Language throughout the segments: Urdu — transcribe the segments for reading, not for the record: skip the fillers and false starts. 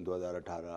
2018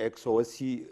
180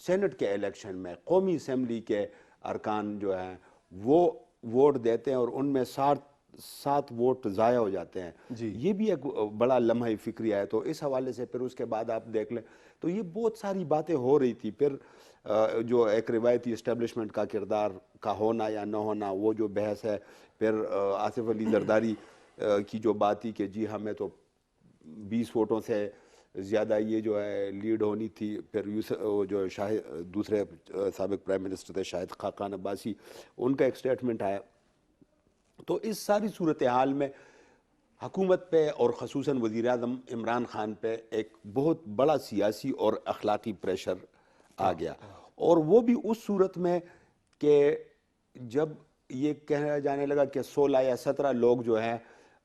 سینٹ کے الیکشن میں قومی اسمبلی کے ارکان جو ہیں وہ ووٹ دیتے ہیں اور ان میں 7 ووٹ ضائع ہو جاتے ہیں، یہ بھی ایک بڑا لمحہ فکری ہے۔ تو اس حوالے سے پھر اس کے بعد آپ دیکھ لیں تو یہ بہت ساری باتیں ہو رہی تھی۔ پھر جو ایک روایتی اسٹیبلشمنٹ کا کردار کا ہونا یا نہ ہونا، وہ جو بحث ہے، پھر آصف علی زرداری کی جو بات تھی کہ جی ہمیں تو 20 ووٹوں سے زیادہ یہ جو ہے لیڈ ہونی تھی، پھر جو دوسرے سابق پرائم منسٹر تھے شاہد خاقان عباسی، ان کا ایک سٹیٹمنٹ آیا۔ تو اس ساری صورتحال میں حکومت پہ اور خصوصاً وزیر اعظم عمران خان پہ ایک بہت بڑا سیاسی اور اخلاقی پریشر آ گیا، اور وہ بھی اس صورت میں کہ جب یہ کہا جانے لگا کہ 16 یا 17 لوگ جو ہیں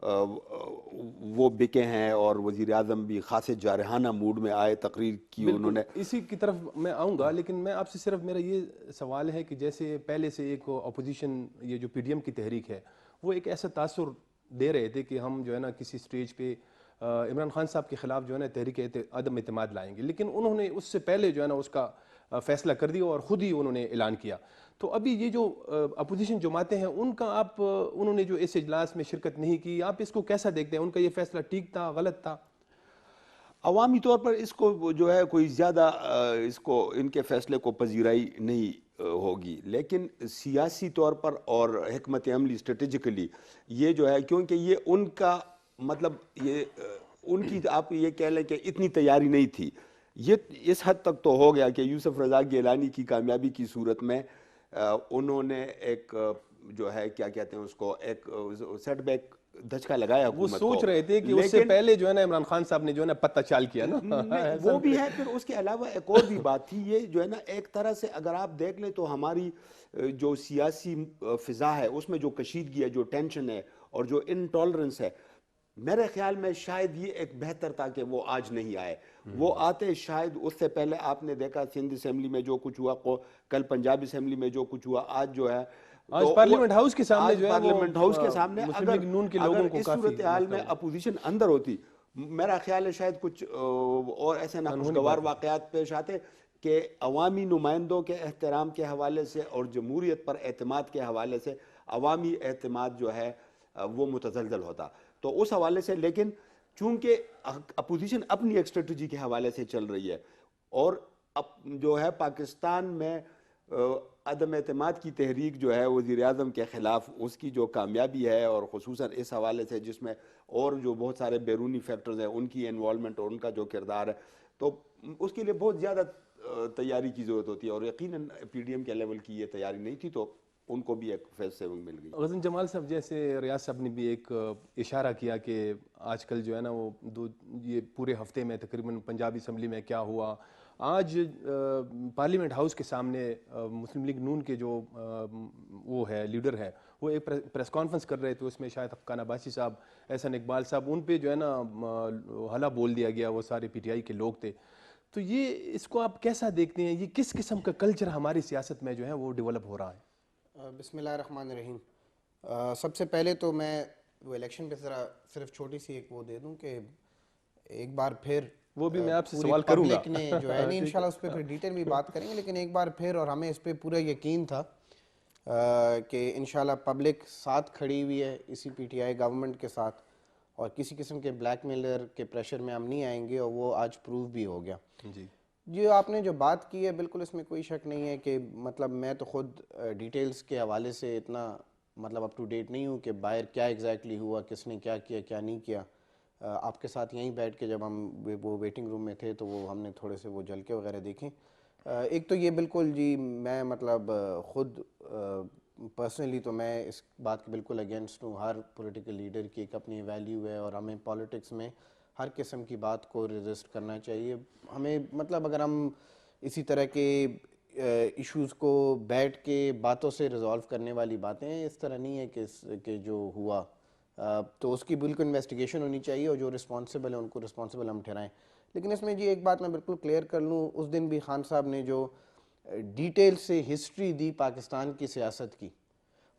وہ بکے ہیں، اور وزیر اعظم بھی خاصے جارحانہ موڈ میں آئے، تقریر کی انہوں نے۔ اسی کی طرف میں آؤں گا، لیکن میں آپ سے صرف میرا یہ سوال ہے کہ جیسے پہلے سے ایک اپوزیشن، یہ جو پی ڈی ایم کی تحریک ہے، وہ ایک ایسا تاثر دے رہے تھے کہ ہم جو ہے نا کسی سٹیج پہ عمران خان صاحب کے خلاف جو ہے نا تحریک عدم اعتماد لائیں گے، لیکن انہوں نے اس سے پہلے جو ہے نا اس کا فیصلہ کر دیا اور خود ہی انہوں نے اعلان کیا۔ تو ابھی یہ جو اپوزیشن جماعتیں ہیں ان کا انہوں نے جو اس اجلاس میں شرکت نہیں کی، آپ اس کو کیسا دیکھتے ہیں؟ ان کا یہ فیصلہ ٹھیک تھا، غلط تھا؟ عوامی طور پر اس کو جو ہے کوئی زیادہ اس کو ان کے فیصلے کو پذیرائی نہیں ہوگی، لیکن سیاسی طور پر اور حکمت عملی اسٹریٹجیکلی یہ جو ہے، کیونکہ یہ ان کا مطلب یہ ان کی آپ یہ کہہ لیں کہ اتنی تیاری نہیں تھی۔ یہ اس حد تک تو ہو گیا کہ یوسف رضا گیلانی کی کامیابی کی صورت میں انہوں نے ایک جو ہے کیا کہتے ہیں اس کو، ایک سیٹ بیک دھچکا لگایا وہ حکومت کو۔ سوچ رہے تھے کہ اس سے پہلے جو ہے نا عمران خان صاحب نے جو ہے نا پتہ چال کیا نا، وہ بھی ہے۔ پھر اس کے علاوہ ایک اور بھی بات تھی، یہ جو ہے نا ایک طرح سے اگر آپ دیکھ لیں تو ہماری جو سیاسی فضا ہے اس میں جو کشیدگی ہے، جو ٹینشن ہے اور جو انٹالرنس ہے، میرے خیال میں شاید یہ ایک بہتر تھا کہ وہ آج نہیں آئے۔ وہ آتے شاید اس سے پہلے آپ نے دیکھا سندھ اسمبلی میں جو کچھ ہوا، کل پنجاب اسمبلی میں جو کچھ ہوا، آج جو ہے آج پارلیمنٹ ہاؤس کے سامنے جو ہے پارلیمنٹ ہاؤس کے سامنے مسلم لیگ نون کے لوگوں کو اگر اس کافی صورتحال میں اپوزیشن اندر ہوتی، میرا خیال ہے شاید کچھ اور ایسے ناخوشگوار واقعات پیش آتے کہ عوامی نمائندوں کے احترام کے حوالے سے اور جمہوریت پر اعتماد کے حوالے سے عوامی اعتماد جو ہے وہ متزلزل ہوتا۔ تو اس حوالے سے، لیکن چونکہ اپوزیشن اپنی ایک اسٹریٹجی کے حوالے سے چل رہی ہے، اور جو ہے پاکستان میں عدم اعتماد کی تحریک جو ہے وزیر اعظم کے خلاف، اس کی جو کامیابی ہے، اور خصوصاً اس حوالے سے جس میں اور جو بہت سارے بیرونی فیکٹرز ہیں ان کی انوالومنٹ اور ان کا جو کردار ہے، تو اس کے لیے بہت زیادہ تیاری کی ضرورت ہوتی ہے، اور یقیناً پی ڈی ایم کے لیول کی یہ تیاری نہیں تھی، تو ان کو بھی ایک فیس سیونگ مل گئی۔ غزن جمال صاحب، جیسے ریاض صاحب نے بھی ایک اشارہ کیا کہ آج کل جو ہے نا وہ یہ پورے ہفتے میں تقریباً پنجاب اسمبلی میں کیا ہوا، آج پارلیمنٹ ہاؤس کے سامنے مسلم لیگ نون کے جو وہ ہے لیڈر ہے، وہ ایک پریس کانفرنس کر رہے تھے، اس میں شاید خاقان عباسی صاحب، احسن اقبال صاحب، ان پہ جو ہے نا حلا بول دیا گیا، وہ سارے پی ٹی آئی کے لوگ تھے۔ تو یہ اس کو آپ کیسا دیکھتے ہیں؟ یہ کس قسم کا کلچر ہماری سیاست میں جو ہے وہ ڈیولپ ہو رہا ہے؟ بسم اللہ الرحمن الرحیم۔ سب سے پہلے تو میں وہ الیکشن پہ صرف چھوٹی سی ایک وہ دے دوں کہ ایک بار پھر وہ بھی میں آپ سے سوال کروں گا، پبلک نے جو ہے نہیں، انشاءاللہ اس پہ پھر ڈیٹیل بھی بات کریں گے، لیکن ایک بار پھر، اور ہمیں اس پہ پورا یقین تھا کہ انشاءاللہ پبلک ساتھ کھڑی ہوئی ہے اسی پی ٹی آئی گورنمنٹ کے ساتھ، اور کسی قسم کے بلیک میلر کے پریشر میں ہم نہیں آئیں گے، اور وہ آج پروو بھی ہو گیا۔ جی جو آپ نے جو بات کی ہے بالکل اس میں کوئی شک نہیں ہے کہ مطلب میں تو خود ڈیٹیلز کے حوالے سے اتنا مطلب اپ ٹو ڈیٹ نہیں ہوں کہ باہر کیا ایگزیکٹلی ہوا، کس نے کیا کیا کیا نہیں کیا۔ آپ کے ساتھ یہیں بیٹھ کے جب ہم وہ ویٹنگ روم میں تھے تو وہ ہم نے تھوڑے سے وہ جھلکے وغیرہ دیکھیں۔ ایک تو یہ بالکل جی میں مطلب خود پرسنلی تو میں اس بات کے بالکل اگینسٹ ہوں، ہر پولیٹیکل لیڈر کی ایک اپنی ویلیو ہے، اور ہمیں پالیٹکس میں ہر قسم کی بات کو ریزسٹ کرنا چاہیے۔ ہمیں مطلب اگر ہم اسی طرح کے ایشوز کو بیٹھ کے باتوں سے ریزالو کرنے والی باتیں ہیں، اس طرح نہیں ہے کہ جو ہوا تو اس کی بالکل انویسٹیگیشن ہونی چاہیے، اور جو رسپانسبل ہیں ان کو رسپانسبل ہم ٹھہرائیں۔ لیکن اس میں جی ایک بات میں بالکل کلیئر کر لوں، اس دن بھی خان صاحب نے جو ڈیٹیل سے ہسٹری دی پاکستان کی سیاست کی،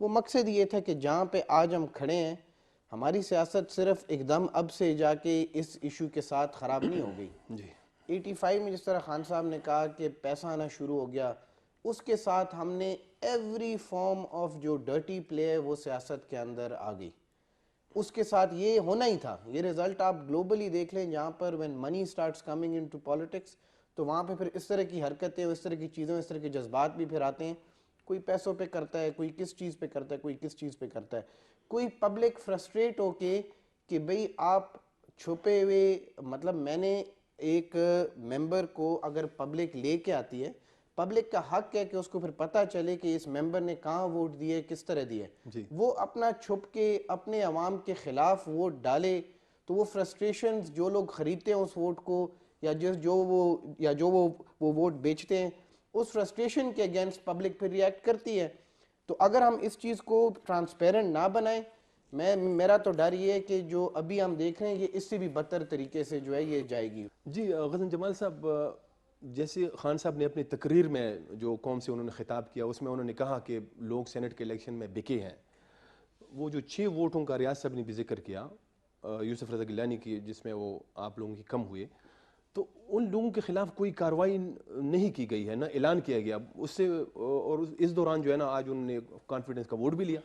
وہ مقصد یہ تھا کہ جہاں پہ آج ہم کھڑے ہیں، ہماری سیاست صرف ایک دم اب سے جا کے اس ایشو کے ساتھ خراب نہیں ہو گئی۔ جی 85 میں جس طرح خان صاحب نے کہا کہ پیسہ آنا شروع ہو گیا، اس کے ساتھ ہم نے ایوری فارم آف جو ڈرٹی پلے ہے وہ سیاست کے اندر آ گئی. اس کے ساتھ یہ ہونا ہی تھا. یہ رزلٹ آپ گلوبلی دیکھ لیں، جہاں پر when money starts coming into politics تو وہاں پہ پھر اس طرح کی حرکتیں، اس طرح کی چیزیں، اس طرح کے جذبات بھی پھر آتے ہیں. کوئی پیسوں پہ کرتا ہے، کوئی کس چیز پہ کرتا ہے، کوئی کس چیز پہ کرتا ہے. کوئی پبلک فرسٹریٹ ہو کے کہ بھئی آپ چھپے ہوئے، مطلب میں نے ایک ممبر کو اگر پبلک لے کے آتی ہے، پبلک کا حق ہے کہ اس کو پھر پتہ چلے کہ اس ممبر نے کہاں ووٹ دیے، کس طرح دیے. وہ اپنا چھپ کے اپنے عوام کے خلاف ووٹ ڈالے تو وہ فرسٹریشنز جو لوگ خریدتے ہیں اس ووٹ کو، یا جو وہ ووٹ بیچتے ہیں، اس فرسٹریشن کے اگینسٹ پبلک پھر ریئیکٹ کرتی ہے. تو اگر ہم اس چیز کو ٹرانسپیرنٹ نہ بنائیں، میرا تو ڈر یہ ہے کہ جو ابھی ہم دیکھ رہے ہیں یہ اس سے بھی بدتر طریقے سے جو ہے یہ جائے گی. جی غزن جمال صاحب، جیسے خان صاحب نے اپنی تقریر میں جو قوم سے انہوں نے خطاب کیا اس میں انہوں نے کہا کہ لوگ سینٹ کے الیکشن میں بکے ہیں. وہ جو 6 ووٹوں کا ریاض صاحب نے بھی ذکر کیا یوسف رضا گیلانی کی، جس میں وہ آپ لوگوں کی کم ہوئے، تو ان لوگوں کے خلاف کوئی کارروائی نہیں کی گئی ہے، نہ اعلان کیا گیا اس سے. اور اس دوران جو ہے نا آج انہوں نے کانفیڈنس کا ووٹ بھی لیا،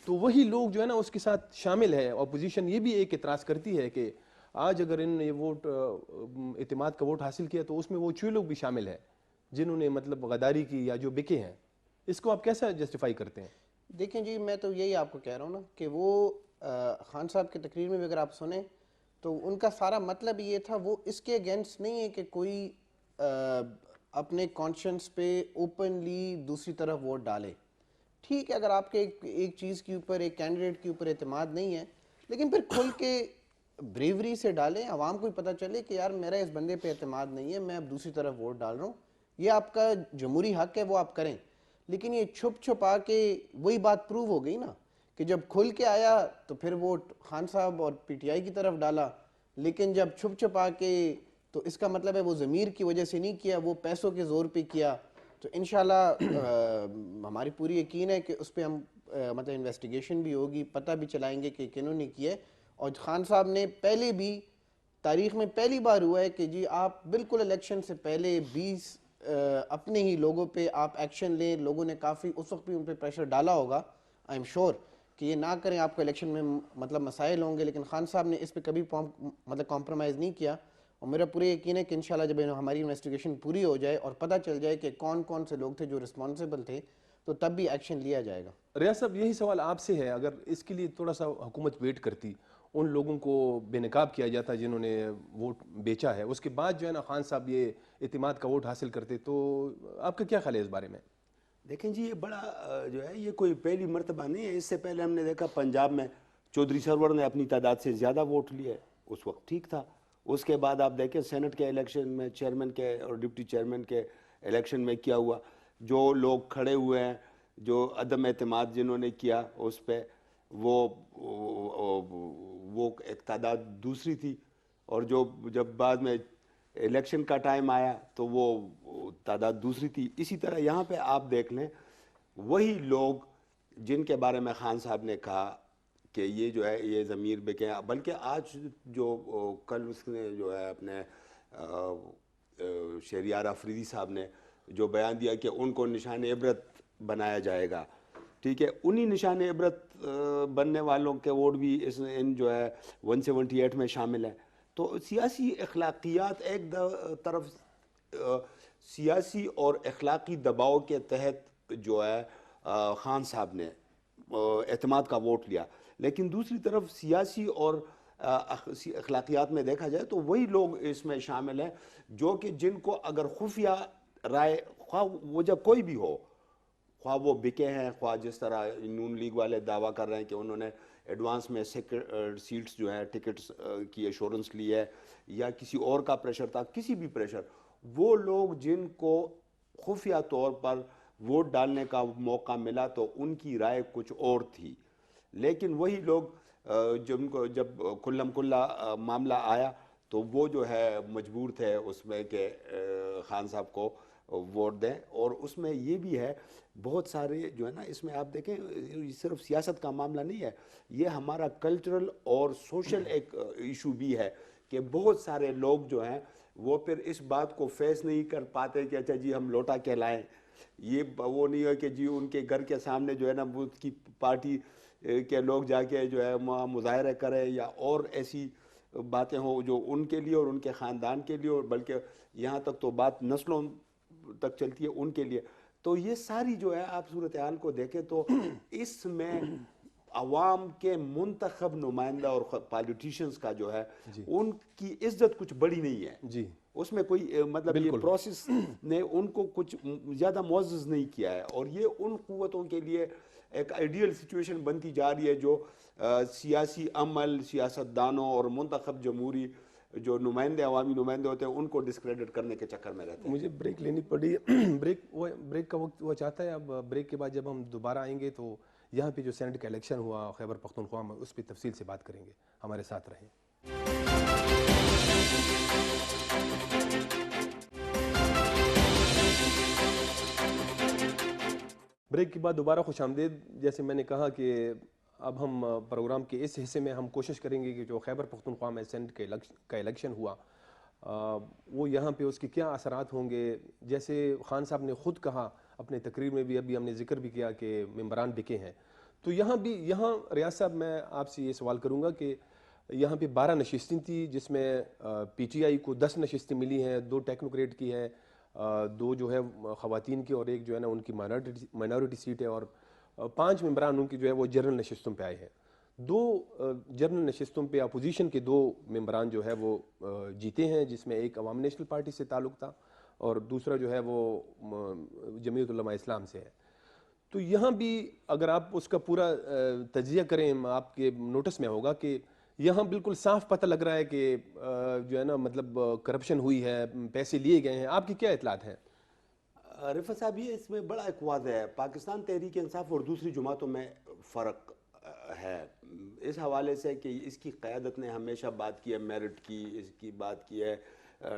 تو وہی لوگ جو ہے نا اس کے ساتھ شامل ہے. اپوزیشن یہ بھی ایک اعتراض کرتی ہے کہ آج اگر ان نے یہ ووٹ اعتماد کا ووٹ حاصل کیا تو اس میں وہ 6 لوگ بھی شامل ہیں جنہوں نے مطلب غداری کی یا جو بکے ہیں. اس کو آپ کیسا جسٹیفائی کرتے ہیں؟ دیکھیں جی، میں تو یہی آپ کو کہہ رہا ہوں نا کہ وہ خان صاحب کی تقریر میں بھی اگر آپ سنیں تو ان کا سارا مطلب یہ تھا، وہ اس کے اگینسٹ نہیں ہے کہ کوئی اپنے کانشنس پہ اوپنلی دوسری طرف ووٹ ڈالے. ٹھیک ہے، اگر آپ کے ایک چیز کے اوپر، ایک کینڈیڈیٹ کے اوپر اعتماد نہیں ہے، لیکن پھر کھل کے بریوری سے ڈالیں، عوام کو پتہ چلے کہ یار میرا اس بندے پہ اعتماد نہیں ہے، میں اب دوسری طرف ووٹ ڈال رہا ہوں. یہ آپ کا جمہوری حق ہے، وہ آپ کریں. لیکن یہ چھپ چھپا کے وہی بات پروو ہو گئی نا کہ جب کھل کے آیا تو پھر ووٹ خان صاحب اور پی ٹی آئی کی طرف ڈالا، لیکن جب چھپ چھپا کے تو اس کا مطلب ہے وہ ضمیر کی وجہ سے نہیں کیا، وہ پیسوں کے زور پہ کیا. تو انشاءاللہ ہماری پوری یقین ہے کہ اس پہ ہم مطلب انویسٹیگیشن بھی ہوگی، پتہ بھی چلائیں گے کہ کنہوں نے کیا. اور خان صاحب نے پہلے بھی تاریخ میں پہلی بار ہوا ہے کہ جی آپ بالکل الیکشن سے پہلے 20 اپنے ہی لوگوں پہ آپ ایکشن لیں. لوگوں نے کافی اس وقت بھی ان پہ پریشر ڈالا ہوگا، آئی ایم شور کہ یہ نہ کریں، آپ کو الیکشن میں مطلب مسائل ہوں گے، لیکن خان صاحب نے اس پہ کبھی مطلب کمپرومائز نہیں کیا. اور میرا پورا یقین ہے کہ انشاءاللہ جب ہماری انویسٹیگیشن پوری ہو جائے اور پتہ چل جائے کہ کون کون سے لوگ تھے جو رسپانسبل تھے، تو تب بھی ایکشن لیا جائے گا. ریاض صاحب یہی سوال آپ سے ہے، اگر اس کے لیے تھوڑا سا حکومت ویٹ کرتی، ان لوگوں کو بے نقاب کیا جاتا جنہوں نے ووٹ بیچا ہے، اس کے بعد جو ہے نا خان صاحب یہ اعتماد کا ووٹ حاصل کرتے، تو آپ کا کیا خیال ہے اس بارے میں؟ دیکھیں جی، یہ بڑا جو ہے یہ کوئی پہلی مرتبہ نہیں ہے. اس سے پہلے ہم نے دیکھا پنجاب میں چودھری سرور نے اپنی تعداد سے زیادہ ووٹ لیے، اس وقت ٹھیک تھا. اس کے بعد آپ دیکھیں سینٹ کے الیکشن میں چیئرمین کے اور ڈپٹی چیئرمین کے الیکشن میں کیا ہوا. جو لوگ کھڑے ہوئے ہیں، جو عدم اعتماد جنہوں نے کیا اس پہ، وہ ایک تعداد دوسری تھی. اور جب بعد میں الیکشن کا ٹائم آیا تو وہ تعداد دوسری تھی. اسی طرح یہاں پہ آپ دیکھ لیں، وہی لوگ جن کے بارے میں خان صاحب نے کہا کہ یہ جو ہے یہ ضمیر بکے ہیں، بلکہ آج جو کل اس نے جو ہے اپنے شہریار آفریدی صاحب نے جو بیان دیا کہ ان کو نشان عبرت بنایا جائے گا، ٹھیک ہے، انہی نشان عبرت بننے والوں کے ووٹ بھی ان جو ہے 178 میں شامل ہیں. تو سیاسی اخلاقیات ایک طرف سیاسی اور اخلاقی دباؤ کے تحت جو ہے خان صاحب نے اعتماد کا ووٹ لیا، لیکن دوسری طرف سیاسی اور اخلاقیات میں دیکھا جائے تو وہی لوگ اس میں شامل ہیں جو کہ جن کو اگر خفیہ رائے، خواہ وہ جب کوئی بھی ہو، خواہ وہ بکے ہیں، خواہ جس طرح نون لیگ والے دعویٰ کر رہے ہیں کہ انہوں نے ایڈوانس میں سیٹس جو ہے ٹکٹس کی ایشورنس لی ہے، یا کسی اور کا پریشر تھا، کسی بھی پریشر، وہ لوگ جن کو خفیہ طور پر ووٹ ڈالنے کا موقع ملا تو ان کی رائے کچھ اور تھی. لیکن وہی لوگ جن کو جب کلم کلا معاملہ آیا تو وہ جو ہے مجبور تھے اس میں کہ خان صاحب کو ووٹ دیں. اور اس میں یہ بھی ہے بہت سارے جو ہے نا، اس میں آپ دیکھیں صرف سیاست کا معاملہ نہیں ہے، یہ ہمارا کلچرل اور سوشل ایک ایشو بھی ہے کہ بہت سارے لوگ جو ہیں وہ پھر اس بات کو فیس نہیں کر پاتے کہ اچھا جی ہم لوٹا کہلائیں. یہ وہ نہیں ہے کہ جی ان کے گھر کے سامنے جو ہے نا وہ کی پارٹی کے لوگ جا کے جو ہے مظاہرے کریں یا اور ایسی باتیں ہوں جو ان کے لیے اور ان کے خاندان کے لیے، اور بلکہ یہاں تک تو بات نسلوں تک چلتی ہے ان کے لیے. تو یہ ساری جو ہے آپ صورتحال کو دیکھیں تو اس میں عوام کے منتخب نمائندہ اور پالیٹیشینز کا جو ہے ان کی عزت کچھ بڑی نہیں ہے. جی اس میں کوئی مطلب یہ پروسیس نے ان کو کچھ زیادہ معزز نہیں کیا ہے، اور یہ ان قوتوں کے لیے ایک آئیڈیل سچویشن بنتی جا رہی ہے جو سیاسی عمل، سیاستدانوں اور منتخب جمہوری جو نمائندے، عوامی نمائندے ہوتے ہیں ان کو ڈسکریڈٹ کرنے کے چکر میں رہتے ہیں. مجھے بریک لینی پڑی. بریک کا وقت وہ چاہتا ہے. اب بریک کے بعد جب ہم دوبارہ آئیں گے تو یہاں پہ جو سینٹ کا الیکشن ہوا خیبر پختونخوا میں اس پہ تفصیل سے بات کریں گے. ہمارے ساتھ رہیں. بریک کے بعد دوبارہ خوش آمدید. جیسے میں نے کہا کہ اب ہم پروگرام کے اس حصے میں ہم کوشش کریں گے کہ جو خیبر پختونخوا میں سینٹ کا الیکشن ہوا وہ یہاں پہ اس کے کیا اثرات ہوں گے. جیسے خان صاحب نے خود کہا اپنے تقریر میں بھی، ابھی ہم نے ذکر بھی کیا کہ ممبران بکے ہیں. تو یہاں ریاض صاحب میں آپ سے یہ سوال کروں گا کہ یہاں پہ 12 نشستیں تھیں جس میں پی ٹی آئی کو 10 نشستیں ملی ہیں، 2 ٹیکنوکریٹ کی ہے، 2 جو ہے خواتین کی اور ایک جو ہے نا ان کی مائنورٹی سیٹ ہے، اور 5 ممبران ان کی جو ہے وہ جنرل نشستوں پہ آئے ہیں. 2 جنرل نشستوں پہ اپوزیشن کے 2 ممبران جو ہے وہ جیتے ہیں، جس میں ایک عوام نیشنل پارٹی سے تعلق تھا اور دوسرا جو ہے وہ جمعیت علماء اسلام سے ہے. تو یہاں بھی اگر آپ اس کا پورا تجزیہ کریں، آپ کے نوٹس میں ہوگا کہ یہاں بالکل صاف پتہ لگ رہا ہے کہ جو ہے نا مطلب کرپشن ہوئی ہے، پیسے لیے گئے ہیں. آپ کی کیا اطلاعات ہیں؟ رفعت صاحب یہ اس میں بڑا ایک واضح ہے، پاکستان تحریک انصاف اور دوسری جماعتوں میں فرق ہے اس حوالے سے کہ اس کی قیادت نے ہمیشہ بات کی ہے میرٹ کی، اس کی بات کی ہے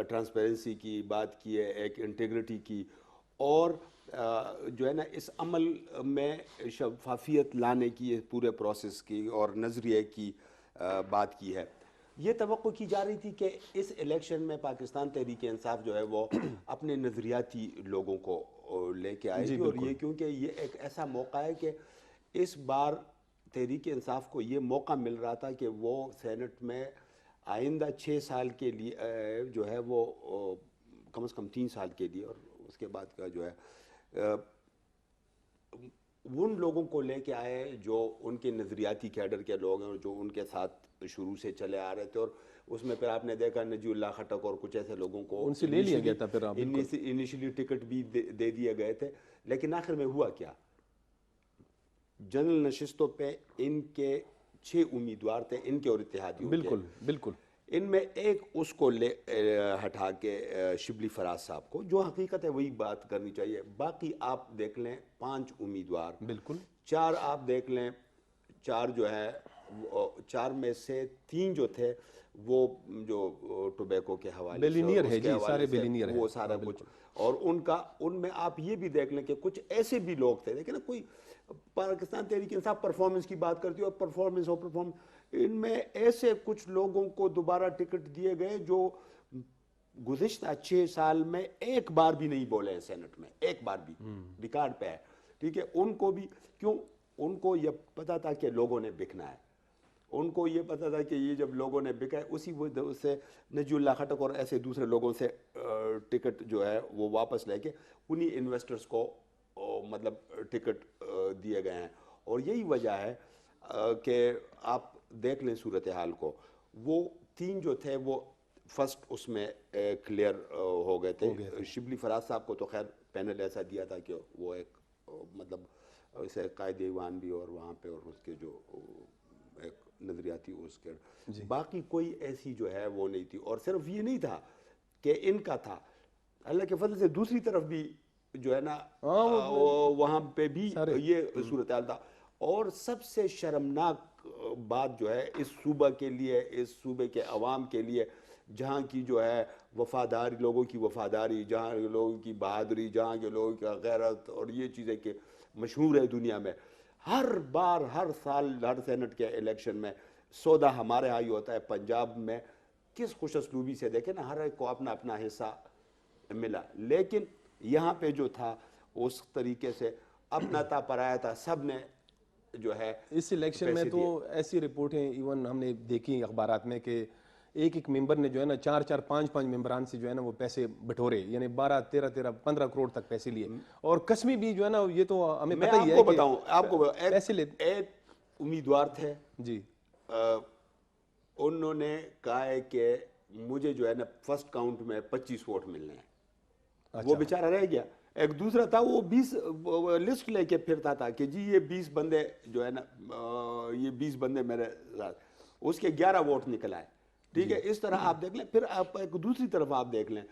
ٹرانسپیرنسی کی، بات کی ہے ایک انٹیگریٹی کی، اور جو ہے نا اس عمل میں شفافیت لانے کی پورے پروسیس کی اور نظریے کی بات کی ہے. یہ توقع کی جا رہی تھی کہ اس الیکشن میں پاکستان تحریک انصاف جو ہے وہ اپنے نظریاتی لوگوں کو لے کے آئے گی، اور یہ کیونکہ یہ ایک ایسا موقع ہے کہ اس بار تحریک انصاف کو یہ موقع مل رہا تھا کہ وہ سینٹ میں آئندہ 6 سال کے لیے جو ہے وہ کم از کم 3 سال کے لیے اور اس کے بعد کا جو ہے ان لوگوں کو لے کے آئے جو ان کے نظریاتی کیڈر کے لوگ ہیں اور جو ان کے ساتھ شروع سے چلے آ رہے تھے. اور اس میں پھر آپ نے دیکھا نجی اللہ خٹک اور کچھ ایسے لوگوں کو ان سے لے لیا گیا تھا، پھر انیشلی ٹکٹ بھی دے دیے گئے تھے. لیکن آخر میں ہوا کیا؟ جنرل نشستوں پہ ان کے 6 امیدوار تھے، ان کے اور اتحادیوں کے. بالکل ان میں ایک اس کو ہٹا کے شبلی فراز صاحب کو، جو حقیقت ہے وہی بات کرنی چاہیے. باقی آپ دیکھ لیں 5 امیدوار، بالکل 4 آپ دیکھ لیں، 4 جو ہے 4 میں سے 3 جو تھے وہ جو ٹوبیکو کے حوالے سے وہ سارا کچھ، اور ان میں آپ یہ بھی دیکھ لیں کہ کچھ ایسے بھی لوگ تھے. لیکن کوئی پاکستان تحریک انصاف پرفارمنس کی بات کرتی ہے اور پرفارمنس ان میں ایسے کچھ لوگوں کو دوبارہ ٹکٹ دیے گئے جو گزشتہ 6 سال میں ایک بار بھی نہیں بولے ہیں سینٹ میں، ایک بار بھی، ریکارڈ پہ ہے. ٹھیک ہے، ان کو بھی کیوں؟ ان کو یہ پتا تھا کہ لوگوں نے بکنا ہے. ان کو یہ پتا تھا کہ یہ جب لوگوں نے بکا ہے اسی وجہ سے نجی اللہ خٹک اور ایسے دوسرے لوگوں سے ٹکٹ جو ہے وہ واپس لے کے انہی انویسٹرز کو مطلب ٹکٹ دیے گئے ہیں. اور یہی وجہ ہے کہ آپ دیکھ لیں صورتحال کو، وہ 3 جو تھے وہ فرسٹ اس میں کلیئر ہو گئے تھے. شبلی فراز صاحب کو تو خیر پینل ایسا دیا تھا کہ وہ ایک مطلب اسے قائد ایوان بھی اور وہاں پہ اور اس کے جو ایک نظریاتی اس کے باقی کوئی ایسی جو ہے وہ نہیں تھی. اور صرف یہ نہیں تھا کہ ان کا تھا، اللہ کے فضل سے دوسری طرف بھی جو ہے نا وہاں پہ بھی یہ صورتحال تھا. اور سب سے شرمناک بات جو ہے اس صوبہ کے لیے، اس صوبے کے عوام کے لیے، جہاں کی جو ہے وفاداری، لوگوں کی وفاداری، جہاں لوگوں کی بہادری، جہاں کے لوگوں کی غیرت اور یہ چیزیں کہ مشہور ہے دنیا میں، ہر بار ہر سال ہر سینٹ کے الیکشن میں سودا ہمارے ہاں ہی ہوتا ہے. پنجاب میں کس خوش اسلوبی سے دیکھیں نا, ہر ایک کو اپنا اپنا حصہ ملا, لیکن یہاں پہ جو تھا اس طریقے سے اپنا تھا پرایا تھا, سب نے جو ہے اس الیکشن میں تو ایسی رپورٹیں ایون ہم نے دیکھی اخبارات میں کہ ایک ممبر نے جو ہے نا 4-5 ممبران سے جو ہے نا وہ پیسے بٹورے, یعنی 12-13 کروڑ تک پیسے لیے, اور قسمی بھی جو ہے نا, یہ تو ہمیں پتہ ہی ہے. میں آپ کو بتاؤں, آپ کو پیسے لے, ایک امیدوار تھے جی, انہوں نے کہا ہے کہ مجھے جو ہے نا فرسٹ کاؤنٹ میں 25 ووٹ ملنے ہیں, وہ بیچارہ رہ گیا. ایک دوسرا تھا وہ 20 لسٹ لے کے پھرتا تھا کہ جی یہ 20 بندے جو ہے نا, یہ 20 بندے میرے ساتھ, اس کے 11 ووٹ نکل آئے. ٹھیک ہے, اس طرح آپ دیکھ لیں. پھر آپ ایک دوسری طرف آپ دیکھ لیں,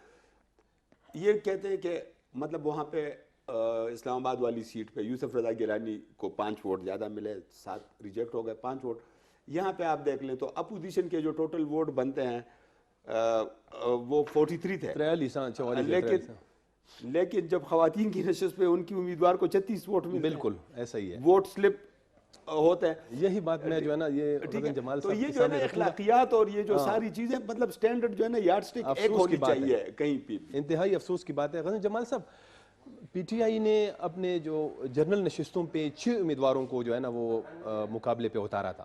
یہ کہتے ہیں کہ مطلب وہاں پہ اسلام آباد والی سیٹ پہ یوسف رضا گیلانی کو 5 ووٹ زیادہ ملے, 7 ریجیکٹ ہو گئے, 5 ووٹ. یہاں پہ آپ دیکھ لیں تو اپوزیشن کے جو ٹوٹل ووٹ بنتے ہیں وہ 43 تھے, لیکن جب خواتین کی نشست پہ ان کی امیدوار کو 36 ووٹ ملتے ہیں. بالکل ایسا ہی ہے, ووٹ سلپ ہوتا ہے. یہی بات میں جو ہے نا, یہ جمال تو صاحب یہ جو ہے نا اخلاقیات اور یہ جو ساری چیزیں, مطلب سٹینڈرڈ جو ہے نا یارڈ سٹک ایک ہونی چاہیے کہیں پہ. انتہائی افسوس کی بات ہے غزل جمال صاحب, پی ٹی آئی نے اپنے جو جنرل نشستوں پہ 6 امیدواروں کو جو ہے نا وہ مقابلے پہ اتارا تھا.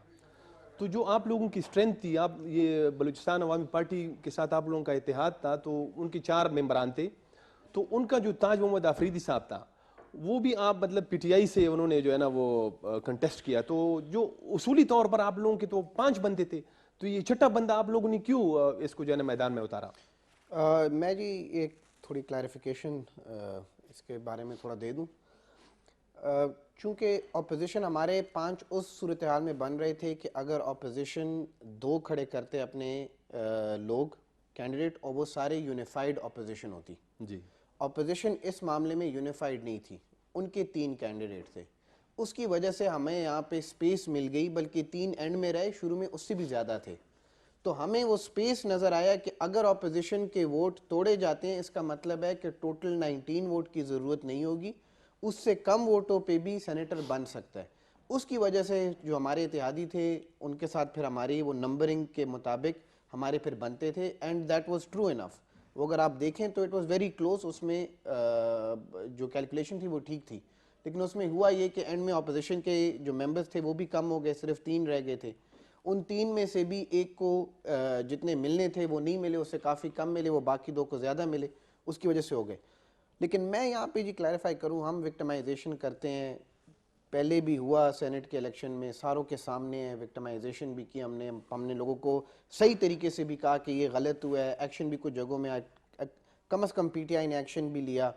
تو جو آپ لوگوں کی اسٹرینتھ تھی, آپ یہ بلوچستان عوامی پارٹی کے ساتھ آپ لوگوں کا اتحاد تھا, تو ان کے 4 ممبران تھے, تو ان کا جو تاج محمد آفریدی صاحب تھا وہ بھی آپ مطلب پی ٹی آئی سے انہوں نے جو ہے نا وہ کنٹیسٹ کیا, تو جو اصولی طور پر آپ لوگوں کے تو 5 بندے تھے, تو یہ 6واں بندہ آپ لوگوں نے کیوں اس کو جو ہے نا میدان میں اتارا؟ میں جی ایک تھوڑی کلیریفیکیشن اس کے بارے میں تھوڑا دے دوں. چونکہ اپوزیشن ہمارے 5 اس صورتحال میں بن رہے تھے کہ اگر اپوزیشن 2 کھڑے کرتے اپنے لوگ کینڈیڈیٹ, اور وہ سارے یونیفائڈ اپوزیشن ہوتی. جی, اپوزیشن اس معاملے میں یونیفائڈ نہیں تھی, ان کے 3 کینڈیڈیٹ تھے. اس کی وجہ سے ہمیں یہاں پہ سپیس مل گئی, بلکہ 3 اینڈ میں رہے, شروع میں اس سے بھی زیادہ تھے. تو ہمیں وہ سپیس نظر آیا کہ اگر اپوزیشن کے ووٹ توڑے جاتے ہیں, اس کا مطلب ہے کہ ٹوٹل 19 ووٹ کی ضرورت نہیں ہوگی, اس سے کم ووٹوں پہ بھی سینیٹر بن سکتا ہے. اس کی وجہ سے جو ہمارے اتحادی تھے ان کے ساتھ پھر ہماری وہ نمبرنگ کے مطابق ہمارے پھر بنتے تھے, اینڈ دیٹ واز ٹرو انف. وہ اگر آپ دیکھیں تو اٹ واز ویری کلوز, اس میں جو کیلکولیشن تھی وہ ٹھیک تھی, لیکن اس میں ہوا یہ کہ اینڈ میں اپوزیشن کے جو ممبرز تھے وہ بھی کم ہو گئے, صرف 3 رہ گئے تھے. ان 3 میں سے بھی ایک کو جتنے ملنے تھے وہ نہیں ملے, اس سے کافی کم ملے, وہ باقی 2 کو زیادہ ملے, اس کی وجہ سے ہو گئے. لیکن میں یہاں پہ جی کلیریفائی کروں, ہم وکٹمائزیشن کرتے ہیں, پہلے بھی ہوا سینٹ کے الیکشن میں, ساروں کے سامنے ہے, وکٹمائزیشن بھی کی ہم نے لوگوں کو صحیح طریقے سے بھی کہا کہ یہ غلط ہوا ہے, ایکشن بھی کچھ جگہوں میں کم از کم پی ٹی آئی نے ایکشن بھی لیا.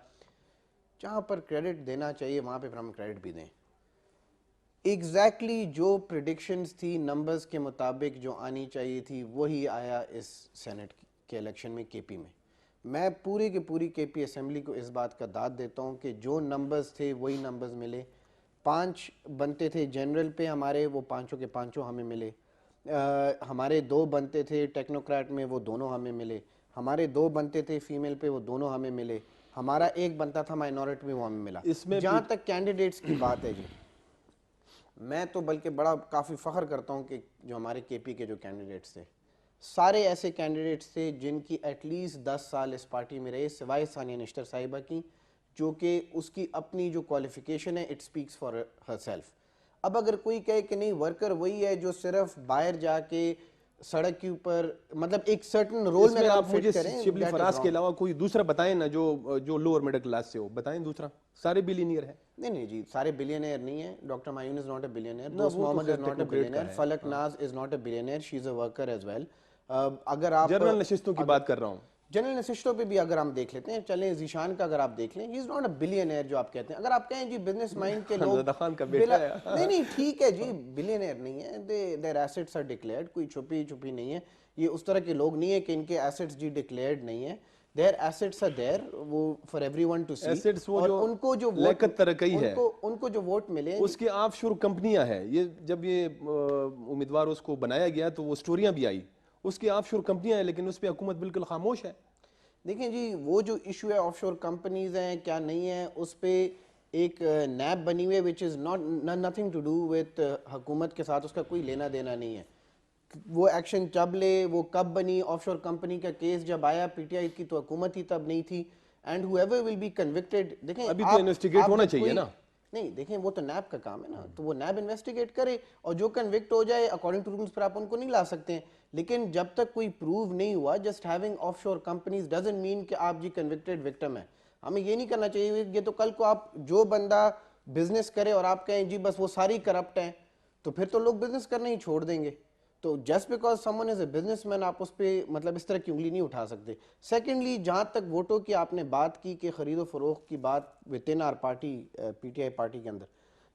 جہاں پر کریڈٹ دینا چاہیے وہاں پہ پھر ہم کریڈٹ بھی دیں. ایگزیکٹلی جو پریڈکشنز تھی نمبرز کے مطابق جو آنی چاہیے تھی وہی آیا اس سینٹ کے الیکشن میں کے پی میں. میں پوری کی پوری کے پی اسمبلی کو اس بات کا داد دیتا ہوں کہ جو نمبرز تھے وہی نمبرز ملے. 5 بنتے تھے جنرل پہ ہمارے, وہ 5 کے 5 ہمیں ملے. ہمارے 2 بنتے تھے ٹیکنوکریٹ میں, وہ دونوں ہمیں ملے. ہمارے 2 بنتے تھے فیمیل پہ, وہ دونوں ہمیں ملے. ہمارا 1 بنتا تھا مائنورٹی میں, وہ ہمیں ملا. جہاں تک کینڈیڈیٹس کی بات ہے جی, میں تو بلکہ بڑا کافی فخر کرتا ہوں کہ جو ہمارے کے پی کے جو کینڈیڈیٹس تھے سارے ایسے کینڈیڈیٹس تھے جن کی ایٹ لیسٹ 10 سال اس پارٹی میں رہے, سوائے ثانیہ نشتر صاحبہ کی, جو کہ اس کی اپنی جو کوالیفیکیشن ہے it specs for her self. اب اگر کوئی کہے کہ نہیں ورکر وہی ہے جو صرف باہر جا کے سڑک کے اوپر مطلب ایک سرٹن رول میں آپ مجھے شبلی فراز کے علاوہ کوئی دوسرا بتائیں نا جو لوور مڈل کلاس سے ہو, بتائیں دوسرا. سارے بلیئنئر ہیں؟ نہیں جی, سارے بلیئنئر نہیں ہیں. Doctor معیون is not a billionaire, Dost Muhammad is not a billionaire, Falak Naz is not a billionaire, she is a worker as well. اگر آپ جنرل نشستوں کی بات کر رہا ہوں, جنرل نشستوں پہ بھی اگر ہم دیکھ لیتے ہیں, چلیں ذیشان کا اگر آپ دیکھ لیں, ہی از ناٹ اے بلیئنئر جو آپ کہتے ہیں. اگر آپ کہیں جی بزنس مائنڈ کے لوگ نہیں ٹھیک ہے جی, بلیئنئر نہیں ہے, دیر ایسٹس آر ڈکلیئرڈ, کوئی چھپی نہیں ہے. یہ اس طرح کے لوگ نہیں ہیں کہ ان کے ایسٹس جی ڈکلیئرڈ نہیں ہیں. their assets are there, وہ for everyone to see. اور ان کو جو لیکت ترقی ہے, ان کو جو ووٹ ملے, اس کی آف شور کمپنیاں ہیں. یہ جب یہ امیدوار اس کو بنایا گیا تو وہ سٹوریاں بھی آئی, اس کی آف شور کمپنیاں ہیں, لیکن اس پہ حکومت بالکل خاموش ہے. دیکھیں جی وہ جو ایشو ہے آف شور کمپنیز ہیں کیا نہیں ہیں, اس پہ ایک نیب بنی ہوئی ہے which is not nothing to do with حکومت کے ساتھ, اس کا کوئی لینا دینا نہیں ہے. وہ ایکشن جب لے, وہ کب بنی, آف شور کمپنی کا کیس جب آیا, پی ٹی آئی کی تو حکومت ہی تب نہیں تھی, and whoever will be convicted, دیکھیں ابھی تو انویسٹیگیٹ ہونا چاہیے نا. نہیں دیکھیں وہ تو نیب کا کام ہے نا, تو وہ نیب انویسٹیگیٹ کرے, اور جو کنوکٹ ہو جائے اکارڈنگ ٹو رولز پر آپ ان کو نہیں لا سکتے ہیں. لیکن جب تک کوئی پروو نہیں ہوا, جسٹ ہیونگ آف شور کمپنیز ڈزنٹ مین کہ آپ جی کنوکٹڈ وکٹم ہیں. ہمیں یہ نہیں کرنا چاہیے. یہ تو کل کو آپ جو بندہ بزنس کرے اور آپ کہیں جی بس وہ ساری کرپٹ ہیں, تو پھر تو لوگ بزنس کرنا ہی چھوڑ دیں گے. تو just because some one is a business man آپ اس پہ مطلب اس طرح کی انگلی نہیں اٹھا سکتے. سیکنڈلی جہاں تک ووٹوں کی آپ نے بات کی کہ خرید و فروخت کی بات ود ان آر party, P T I party کے اندر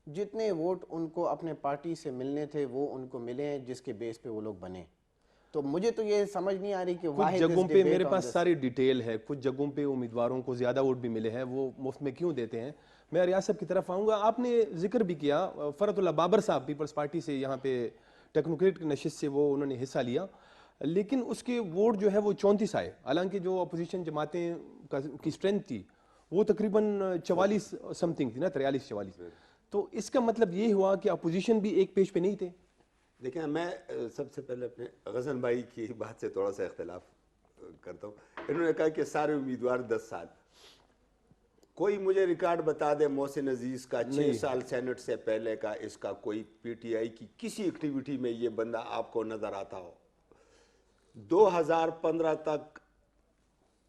جتنے ووٹ ان کو اپنے پارٹی سے ملنے تھے وہ ان کو ملے ہیں جس کے بیس پہ وہ لوگ بنے. تو مجھے تو یہ سمجھ نہیں آ رہی کہ کچھ جگہوں پہ میرے پاس ساری ڈیٹیل ہے, کچھ جگہوں پہ امیدواروں کو زیادہ ووٹ بھی ملے ہیں, وہ مفت میں کیوں دیتے ہیں. میں ریاض صاحب کی طرف آؤں گا. آپ نے ذکر بھی کیا فرت اللہ بابر صاحب پیپلز پارٹی سے یہاں پہ ٹیکنوکریٹ کی نشست سے وہ انہوں نے حصہ لیا, لیکن اس کے ووٹ جو ہے وہ 34 آئے, حالانکہ جو اپوزیشن جماعتیں کی اسٹرینتھ تھی وہ تقریباً 44 سم تھنگ تھی نا, 43-44. تو اس کا مطلب یہ ہوا کہ اپوزیشن بھی ایک پیج پہ نہیں تھے. دیکھیں میں سب سے پہلے اپنے غزن بھائی کی بات سے تھوڑا سا اختلاف کرتا ہوں. انہوں نے کہا کہ سارے امیدوار 10 سال. کوئی مجھے ریکارڈ بتا دے محسن عزیز کا 6 سال سینٹ سے پہلے کا, اس کا کوئی پی ٹی آئی کی کسی ایکٹیویٹی میں یہ بندہ آپ کو نظر آتا ہو. 2015 تک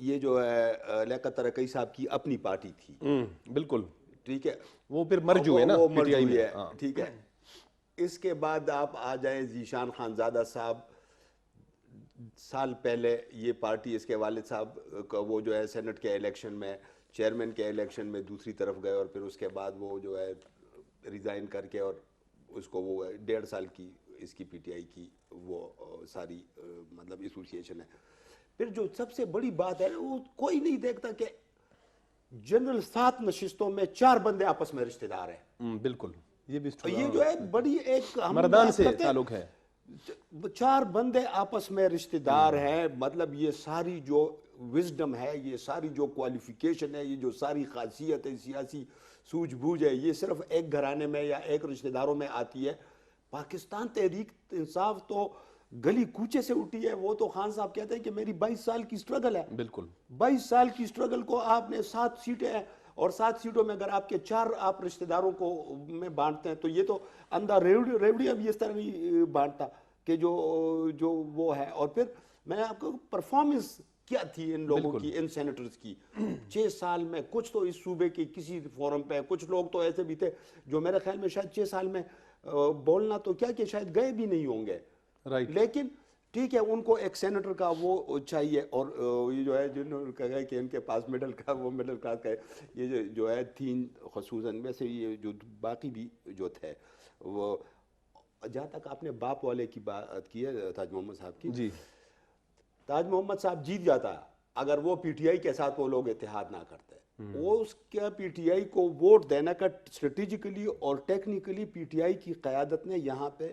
یہ جو ہے لیاقت ترقی صاحب کی اپنی پارٹی تھی. بالکل ٹھیک ہے, وہ پھر مرجو ہے نا وہ پی ٹی آئی مرجو میں. ہے. ٹھیک ہے, اس کے بعد آپ آ جائیں ذیشان خانزادہ صاحب, سال پہلے یہ پارٹی اس کے والد صاحب کا وہ جو ہے سینٹ کے الیکشن میں, چیئرمین کے الیکشن میں دوسری طرف گئے, اور پھر اس کے بعد وہ جو ہے ریزائن کر کے, اور اس کو وہ 1.5 سال کی اس کی پی ٹی آئی کی وہ ساری مطلب ایسوسیشن ہے. پھر جو سب سے بڑی بات ہے وہ کوئی نہیں دیکھتا کہ جنرل 7 نشستوں میں 4 بندے آپس میں رشتہ دار ہیں. بالکل یہ بھی یہ جو ہے بڑی ایک مردان سے تعلق ہے, 4 بندے آپس میں رشتہ دار ہیں. مطلب یہ ساری جو وزڈم ہے, یہ ساری جو کوالیفیکیشن ہے, یہ جو ساری خاصیت ہے, سیاسی سوجھ بوجھ ہے, یہ صرف ایک گھرانے میں یا ایک رشتہ داروں میں آتی ہے. پاکستان تحریک انصاف تو گلی کوچے سے اٹھی ہے. وہ تو خان صاحب کہتے ہیں کہ میری 22 سال کی سٹرگل ہے. بالکل 22 سال کی سٹرگل کو آپ نے 7 سیٹیں ہیں, اور 7 سیٹوں میں اگر آپ کے 4 آپ رشتہ داروں کو میں بانٹتے ہیں, تو یہ تو اندھا ریوڑی اب اس طرح نہیں بانٹتا کہ جو وہ ہے. اور پھر میں آپ کو پرفارمنس کیا تھی ان لوگوں کی, ان سینیٹرز کی 6 سال میں. کچھ تو اس صوبے کی کسی فورم پہ, کچھ لوگ تو ایسے بھی تھے جو میرے خیال میں شاید 6 سال میں بولنا تو کیا کہ شاید گئے بھی نہیں ہوں گے. لیکن ٹھیک ہے, ان کو ایک سینیٹر کا وہ چاہیے. اور یہ جو ہے جنہوں نے کہا کہ ان کے پاس مڈل کا وہ مڈل کلاس کا ہے, یہ جو ہے 3 خصوصاً ویسے یہ جو باقی بھی جو تھے وہ, جہاں تک آپ نے باپ والے کی بات کی ہے تاج محمد صاحب کی, جی تاج محمد صاحب جیت جاتا اگر وہ پی ٹی آئی کے ساتھ وہ لوگ اتحاد نہ کرتے. وہ اس کا پی ٹی آئی کو ووٹ دینے کا اسٹریٹجیکلی اور ٹیکنیکلی پی ٹی آئی کی قیادت نے یہاں پہ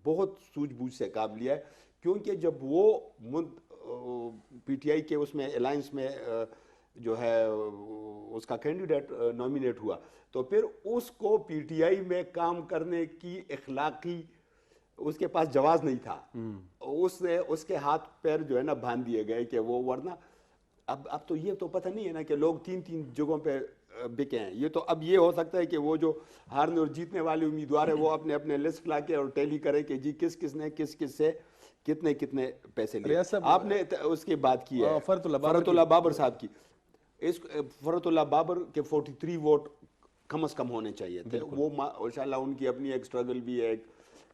بہت سوجھ بوجھ سے کام لیا ہے. کیونکہ جب وہ پی ٹی آئی کے اس میں الائنس میں جو ہے اس کا کینڈیڈیٹ نامینیٹ ہوا, تو پھر اس کو پی ٹی آئی میں کام کرنے کی اخلاقی اس کے پاس جواز نہیں تھا. اس کے ہاتھ پیر جو ہے نا باندھ دیے گئے کہ وہ, ورنہ اب تو یہ تو پتہ نہیں ہے نا کہ لوگ 3 جگہوں پہ بکے ہیں. یہ تو اب یہ ہو سکتا ہے کہ وہ جو ہارنے اور جیتنے والے امیدوار ہیں وہ اپنے لسٹ لا کے اور ٹیلی کرے کہ جی کس نے کس سے کتنے پیسے لیے. آپ نے اس کی بات کی ہے فرت اللہ بابر صاحب کی. اس فرت اللہ بابر کے 43 ووٹ کم از کم ہونے چاہیے تھے. وہ انشاءاللہ ان کی اپنی ایک سٹرگل بھی ہے,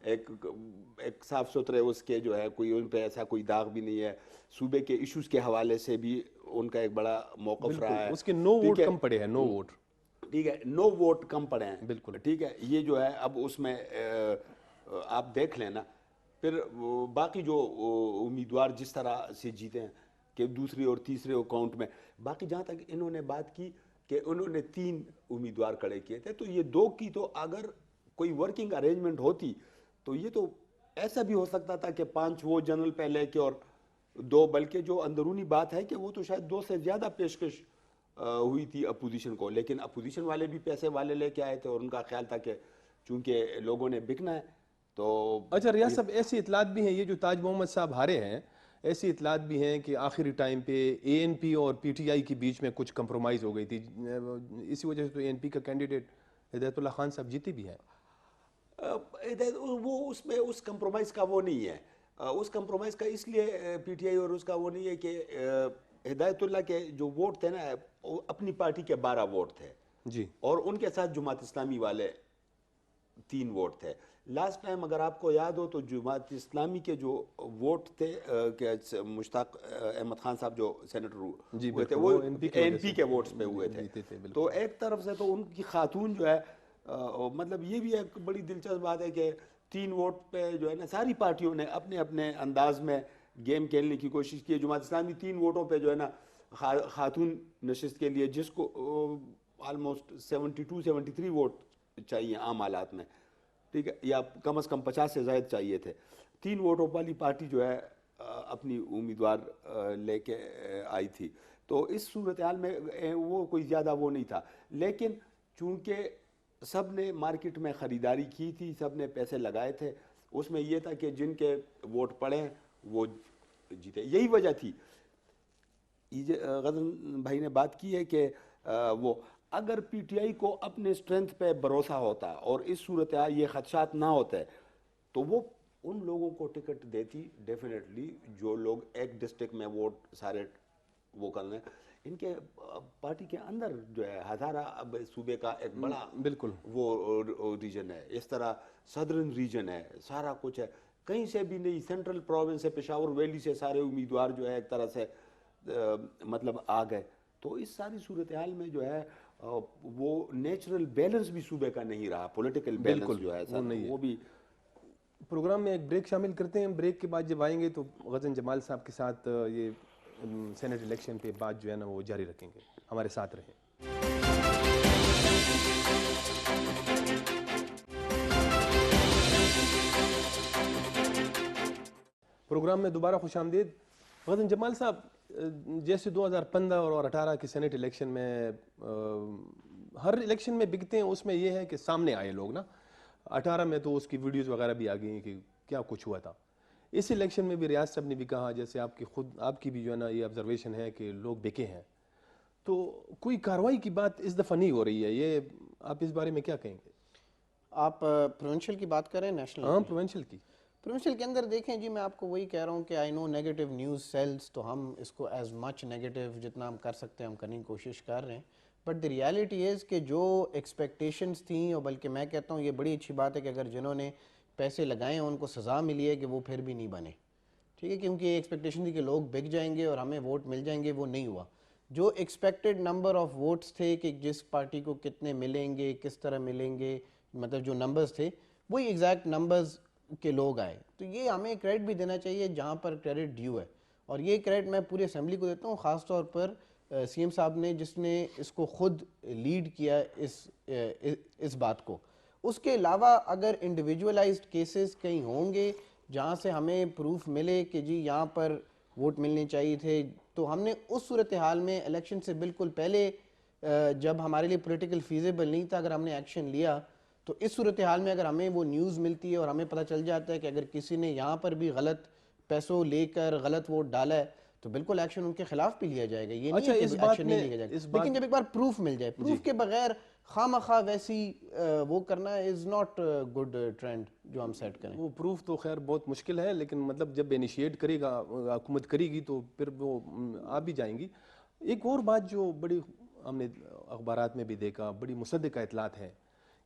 ایک صاف ستھرے اس کے جو ہے کوئی ان پہ ایسا کوئی داغ بھی نہیں ہے. صوبے کے ایشوز کے حوالے سے بھی ان کا ایک بڑا موقف رہا ہے. اس کے 9 ووٹ کم پڑے ہیں, 9 ووٹ. ٹھیک ہے, 9 ووٹ کم پڑے ہیں. بالکل ٹھیک ہے, یہ جو ہے اب اس میں آپ دیکھ لینا. پھر باقی جو امیدوار جس طرح سے جیتے ہیں کہ دوسری اور تیسرے اکاؤنٹ میں, باقی جہاں تک انہوں نے بات کی کہ انہوں نے 3 امیدوار کھڑے کیے تھے, تو یہ 2 کی تو اگر کوئی ورکنگ ارینجمنٹ ہوتی تو یہ تو ایسا بھی ہو سکتا تھا کہ 5 وہ جنرل پہ لے کے اور 2, بلکہ جو اندرونی بات ہے کہ وہ تو شاید 2 سے زیادہ پیشکش ہوئی تھی اپوزیشن کو. لیکن اپوزیشن والے بھی پیسے والے لے کے آئے تھے, اور ان کا خیال تھا کہ چونکہ لوگوں نے بکنا ہے تو اچھا ریاض صاحب، ایسی اطلاعات بھی ہیں، یہ جو تاج محمد صاحب ہارے ہیں، ایسی اطلاعات بھی ہیں کہ آخری ٹائم پہ اے این پی اور پی ٹی آئی کے بیچ میں کچھ کمپرومائز ہو گئی تھی، اسی وجہ سے تو اے این پی کا کینڈیڈیٹ ہدایت اللہ خان صاحب جیتے بھی ہیں. وہ اس میں اس کمپرومائز کا وہ نہیں ہے. اس کمپرومائز کا اس لیے پی ٹی آئی اور اس کا وہ نہیں ہے کہ ہدایت اللہ کے جو ووٹ تھے نا، اپنی پارٹی کے 12 ووٹ تھے جی اور ان کے ساتھ جماعت اسلامی والے 3 ووٹ تھے. لاسٹ ٹائم اگر آپ کو یاد ہو تو جماعت اسلامی کے جو ووٹ تھے کہ مشتاق احمد خان صاحب جو سینیٹر جی ہوئے تھے، بالکل، وہ NP کی این وجہ پی سے کے ووٹس پہ ہوئے تھے. جیتے تھے بالکل. تو ایک طرف سے تو ان کی خاتون جو ہے، مطلب یہ بھی ایک بڑی دلچسپ بات ہے کہ 3 ووٹ پہ جو ہے نا ساری پارٹیوں نے اپنے اپنے انداز میں گیم کھیلنے کی کوشش کی. جماعت اسلامی 3 ووٹوں پہ جو ہے نا خاتون نشست کے لیے، جس کو آلموسٹ 72-73 ووٹ چاہیے عام حالات میں، ٹھیک ہے، یا کم از کم 50 سے زائد چاہیے تھے، 3 ووٹوں والی پارٹی جو ہے اپنی امیدوار لے کے آئی تھی. تو اس صورتحال میں وہ کوئی زیادہ وہ نہیں تھا. لیکن چونکہ سب نے مارکیٹ میں خریداری کی تھی، سب نے پیسے لگائے تھے، اس میں یہ تھا کہ جن کے ووٹ پڑے وہ جیتے. یہی وجہ تھی. غزن بھائی نے بات کی ہے کہ وہ اگر پی ٹی آئی کو اپنے اسٹرینتھ پہ بھروسہ ہوتا اور اس صورتحال یہ خدشات نہ ہوتے تو وہ ان لوگوں کو ٹکٹ دیتی ڈیفینیٹلی جو لوگ ایک ڈسٹرکٹ میں ووٹ سارے وہ کرنے. ان کے پارٹی کے اندر جو ہے ہزارہ اب صوبے کا ایک بڑا بالکل وہ ریجن ہے، اس طرح صدرن ریجن ہے، سارا کچھ ہے. کہیں سے بھی نہیں، سینٹرل پروونس ہے، پشاور ویلی سے سارے امیدوار جو ہے ایک طرح سے مطلب آ گئے. تو اس ساری صورتحال میں جو ہے وہ نیچرل بیلنس بھی صوبے کا نہیں رہا، پولیٹیکل بیلنس جو ہے سر وہ بھی. پروگرام میں ایک بریک شامل کرتے ہیں. بریک کے بعد جب آئیں گے تو غزن جمال صاحب کے ساتھ یہ سینٹ الیکشن پہ بات جو ہے نا وہ جاری رکھیں گے. ہمارے ساتھ رہیں. پروگرام میں دوبارہ خوش آمدید. غزن جمال صاحب، جیسے 2015 اور 18 کے سینٹ الیکشن میں ہر الیکشن میں بکتے ہیں، اس میں یہ ہے کہ سامنے آئے لوگ نا. 18 میں تو اس کی ویڈیوز وغیرہ بھی آ گئی ہیں کہ کیا کچھ ہوا تھا. اس الیکشن میں بھی ریاض صاحب نے بھی کہا، جیسے آپ کی بھی جو ہے نا یہ آبزرویشن ہے کہ لوگ بکے ہیں، تو کوئی کارروائی کی بات اس دفعہ نہیں ہو رہی ہے. یہ آپ اس بارے میں کیا کہیں گے؟ آپ پروونشل کی بات کریں نیشنل؟ ہاں پروونشل کی. پروونشل کے اندر دیکھیں جی، میں آپ کو وہی کہہ رہا ہوں کہ آئی نو نیگیٹو نیوز سیلز، تو ہم اس کو ایز مچ نیگیٹو جتنا ہم کر سکتے ہیں ہم کرنے کی کوشش کر رہے ہیں. بٹ دی ریالٹی از کہ جو ایکسپیکٹیشنز تھیں، اور بلکہ میں کہتا ہوں یہ بڑی اچھی بات ہے کہ اگر جنہوں نے پیسے لگائے ہیں ان کو سزا ملی ہے کہ وہ پھر بھی نہیں بنے، ٹھیک ہے، کیونکہ یہ ایکسپیکٹیشن تھی کہ لوگ بک جائیں گے اور ہمیں ووٹ مل جائیں گے، وہ نہیں ہوا. جو ایکسپیکٹڈ نمبر آف ووٹس تھے کہ جس پارٹی کو کتنے ملیں گے، کس طرح ملیں گے، مطلب جو نمبرز تھے وہی ایگزیکٹ نمبرز کے لوگ آئے. تو یہ ہمیں کریڈٹ بھی دینا چاہیے جہاں پر کریڈٹ ڈیو ہے، اور یہ کریڈٹ میں پوری اسمبلی کو دیتا ہوں، خاص طور پر سی ایم صاحب نے جس نے اس کو خود لیڈ کیا اس بات کو. اس کے علاوہ اگر انڈیویجولائزڈ کیسز کہیں ہوں گے جہاں سے ہمیں پروف ملے کہ جی یہاں پر ووٹ ملنے چاہیے تھے، تو ہم نے اس صورتحال میں الیکشن سے بالکل پہلے جب ہمارے لیے پولیٹیکل فیزیبل نہیں تھا، اگر ہم نے ایکشن لیا تو اس صورتحال میں اگر ہمیں وہ نیوز ملتی ہے اور ہمیں پتہ چل جاتا ہے کہ اگر کسی نے یہاں پر بھی غلط پیسوں لے کر غلط ووٹ ڈالا ہے تو بالکل ایکشن ان کے خلاف بھی لیا جائے گا. یہ نہیں ہے کہ ایکشن نہیں لیا جائے گا، لیکن جب ایک بار پروف مل جائے، پروف کے بغیر خواہ مخواہ ویسی وہ کرنا از ناٹ گڈ ٹرینڈ جو ہم سیٹ کریں. وہ پروف تو خیر بہت مشکل ہے، لیکن مطلب جب انیشیٹ کرے گا حکومت کرے گی تو پھر وہ آ بھی جائیں گی. ایک اور بات جو بڑی ہم نے اخبارات میں بھی دیکھا، بڑی مصدقہ اطلاعات ہیں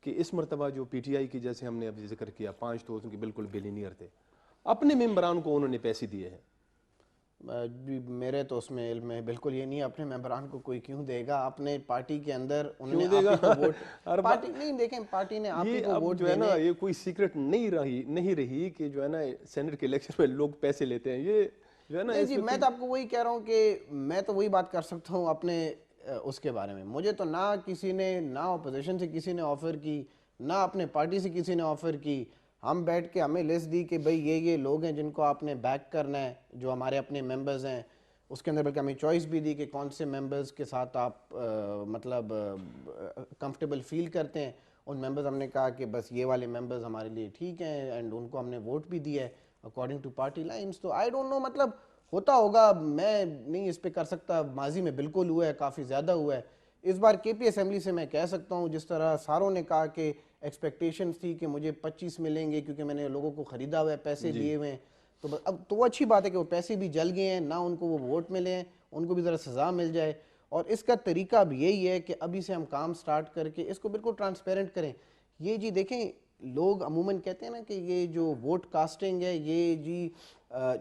کہ اس مرتبہ جو پی ٹی آئی کی، جیسے ہم نے ابھی ذکر کیا، 5 تو ان کے بالکل بلینئر تھے، اپنے ممبران کو انہوں نے پیسے دیے ہیں. میرے تو اس میں علم ہے بالکل یہ نہیں، اپنے ممبران کو کوئی کیوں دے گا؟ اپنے پارٹی کے اندر انہوں نے آپ ہی کو ووٹ، پارٹی نہیں دیکھیں، پارٹی نے آپ ہی کو ووٹ جو ہے نا دینے. یہ کوئی سیکرٹ نہیں رہی کہ جو ہے نا سینٹ کے الیکشن میں لوگ پیسے لیتے ہیں. یہ جو ہے نا جی میں تو آپ کو وہی کہہ رہا ہوں کہ میں تو وہی بات کر سکتا ہوں اپنے اس کے بارے میں. مجھے تو نہ کسی نے، نہ اپوزیشن سے کسی نے آفر کی، نہ اپنے پارٹی سے کسی نے آفر کی. ہم بیٹھ کے ہمیں لسٹ دی کہ بھئی یہ لوگ ہیں جن کو آپ نے بیک کرنا ہے، جو ہمارے اپنے ممبرز ہیں. اس کے اندر بلکہ ہمیں چوائس بھی دی کہ کون سے ممبرز کے ساتھ آپ مطلب کمفرٹیبل فیل کرتے ہیں، ان ممبرز ہم نے کہا کہ بس یہ والے ممبرز ہمارے لیے ٹھیک ہیں اینڈ ان کو ہم نے ووٹ بھی دیا ہے اکارڈنگ ٹو پارٹی لائنس. تو آئی ڈونٹ نو, مطلب ہوتا ہوگا, میں نہیں اس پہ کر سکتا. ماضی میں بالکل ہوا ہے, کافی زیادہ ہوا ہے. اس بار کے پی اسمبلی سے میں کہہ سکتا ہوں, جس طرح ساروں نے کہا کہ ایکسپیکٹیشنز تھی کہ مجھے 25 ملیں گے کیونکہ میں نے لوگوں کو خریدا ہوا ہے, پیسے دیے ہوئے ہیں, تو اب تو وہ اچھی بات ہے کہ وہ پیسے بھی جل گئے ہیں, نہ ان کو وہ ووٹ ملے ہیں, ان کو بھی ذرا سزا مل جائے. اور اس کا طریقہ بھی یہی ہے کہ ابھی سے ہم کام سٹارٹ کر کے اس کو بالکل ٹرانسپیرنٹ کریں. یہ جی دیکھیں, لوگ عموماً کہتے ہیں نا کہ یہ جو ووٹ کاسٹنگ ہے یہ جی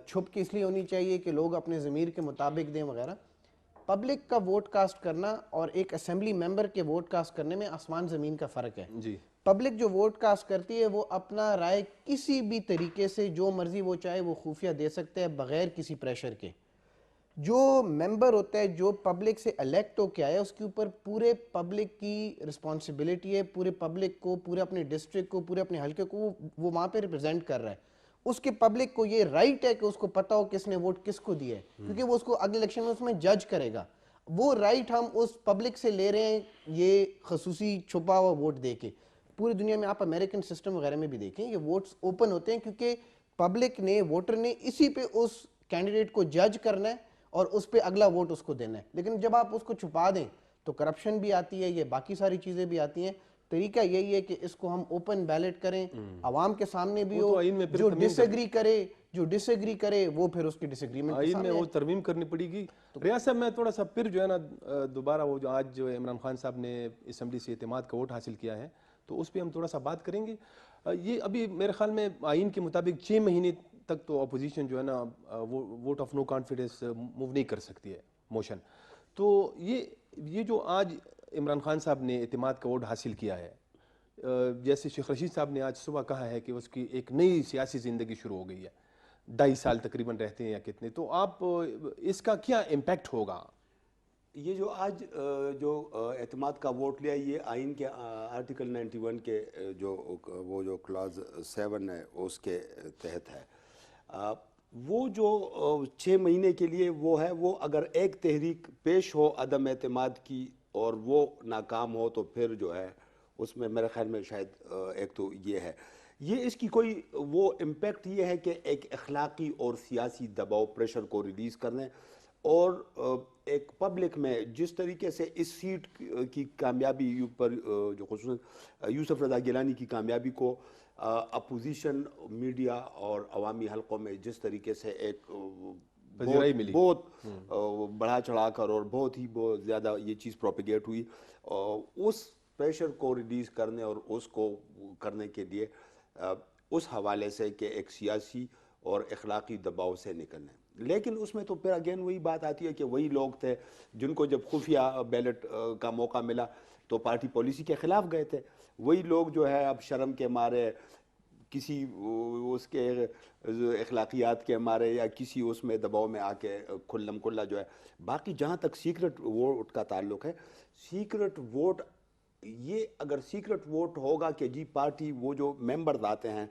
چھپ کے اس لیے ہونی چاہیے کہ لوگ اپنے ضمیر کے مطابق دیں وغیرہ. پبلک کا ووٹ کاسٹ کرنا اور ایک اسمبلی ممبر کے ووٹ کاسٹ کرنے میں آسمان زمین کا فرق ہے. پبلک جو ووٹ کاسٹ کرتی ہے وہ اپنا رائے کسی بھی طریقے سے جو مرضی وہ چاہے وہ خفیہ دے سکتے ہیں بغیر کسی پریشر کے. جو ممبر ہوتا ہے جو پبلک سے الیکٹ ہو کے آیا, اس کے اوپر پورے پبلک کی رسپانسبلٹی ہے, پورے پبلک کو, پورے اپنے ڈسٹرکٹ کو, پورے اپنے حلقے کو وہ وہاں پہ ریپرزینٹ کر رہا ہے. اس کے پبلک کو یہ رائٹ ہے کہ اس کو پتہ ہو کس نے ووٹ کس کو دیا ہے, کیونکہ وہ اس کو اگلے الیکشن میں اس میں جج کرے گا. وہ رائٹ ہم اس پبلک سے لے رہے ہیں یہ خصوصی چھپا ہوا ووٹ دے کے. پوری دنیا میں آپ امریکن سسٹم وغیرہ میں بھی دیکھیں یہ ووٹس اوپن ہوتے ہیں کیونکہ پبلک نے, ووٹر نے اسی پہ اس کینڈیڈیٹ کو جج کرنا ہے اور اس پہ اگلا ووٹ اس کو دینا ہے. لیکن جب آپ اس کو چھپا دیں تو کرپشن بھی آتی ہے, یہ باقی ساری چیزیں بھی آتی ہیں. طریقہ یہی ہے کہ اس کو ہم اوپن بیلٹ کریں, عوام کے سامنے بھی ہو, جو ڈس ایگری کرے وہ پھر اس کی ڈس ایگریمنٹ آئین میں وہ ترمیم کرنی پڑے گی. ریاض صاحب, میں تھوڑا سا پھر جو ہے نا دوبارہ وہ جو آج جو عمران خان صاحب نے اسمبلی سے اعتماد کا ووٹ حاصل کیا ہے تو اس پہ ہم تھوڑا سا بات کریں گے. یہ ابھی میرے خیال میں آئین کے مطابق 6 مہینے تک تو اپوزیشن جو ہے نا vote of no confidence move نہیں کر سکتی ہے موشن. تو یہ جو آج عمران خان صاحب نے اعتماد کا ووٹ حاصل کیا ہے, جیسے شیخ رشید صاحب نے آج صبح کہا ہے کہ اس کی ایک نئی سیاسی زندگی شروع ہو گئی ہے, 2.5 سال تقریباً رہتے ہیں یا کتنے, تو آپ اس کا کیا امپیکٹ ہوگا؟ یہ جو آج جو اعتماد کا ووٹ لیا, یہ آئین کے آرٹیکل 91 کے وہ جو کلاز 7 ہے اس کے تحت ہے. وہ جو 6 مہینے کے لیے وہ ہے, وہ اگر ایک تحریک پیش ہو عدم اعتماد کی اور وہ ناکام ہو تو پھر جو ہے اس میں میرے خیال میں شاید ایک تو یہ ہے, یہ اس کی کوئی وہ امپیکٹ یہ ہے کہ ایک اخلاقی اور سیاسی دباؤ پریشر کو ریلیز کرنے, اور ایک پبلک میں جس طریقے سے اس سیٹ کی کامیابی پر جو خصوصاً یوسف رضا گیلانی کی کامیابی کو اپوزیشن میڈیا اور عوامی حلقوں میں جس طریقے سے ایک بہت بڑھا چڑھا کر اور بہت زیادہ یہ چیز پروپیگیٹ ہوئی, اس پریشر کو ریلیز کرنے اور اس کو کرنے کے لیے اس حوالے سے کہ ایک سیاسی اور اخلاقی دباؤ سے نکلنے. لیکن اس میں تو پھر اگین وہی بات آتی ہے کہ وہی لوگ تھے جن کو جب خفیہ بیلٹ کا موقع ملا تو پارٹی پالیسی کے خلاف گئے تھے. وہی لوگ جو ہے اب شرم کے مارے, کسی اس کے اخلاقیات کے مارے یا کسی اس میں دباؤ میں آ کے کھلم کھلا جو ہے. باقی جہاں تک سیکرٹ ووٹ کا تعلق ہے, سیکرٹ ووٹ یہ اگر سیکرٹ ووٹ ہوگا کہ جی پارٹی وہ جو ممبرز آتے ہیں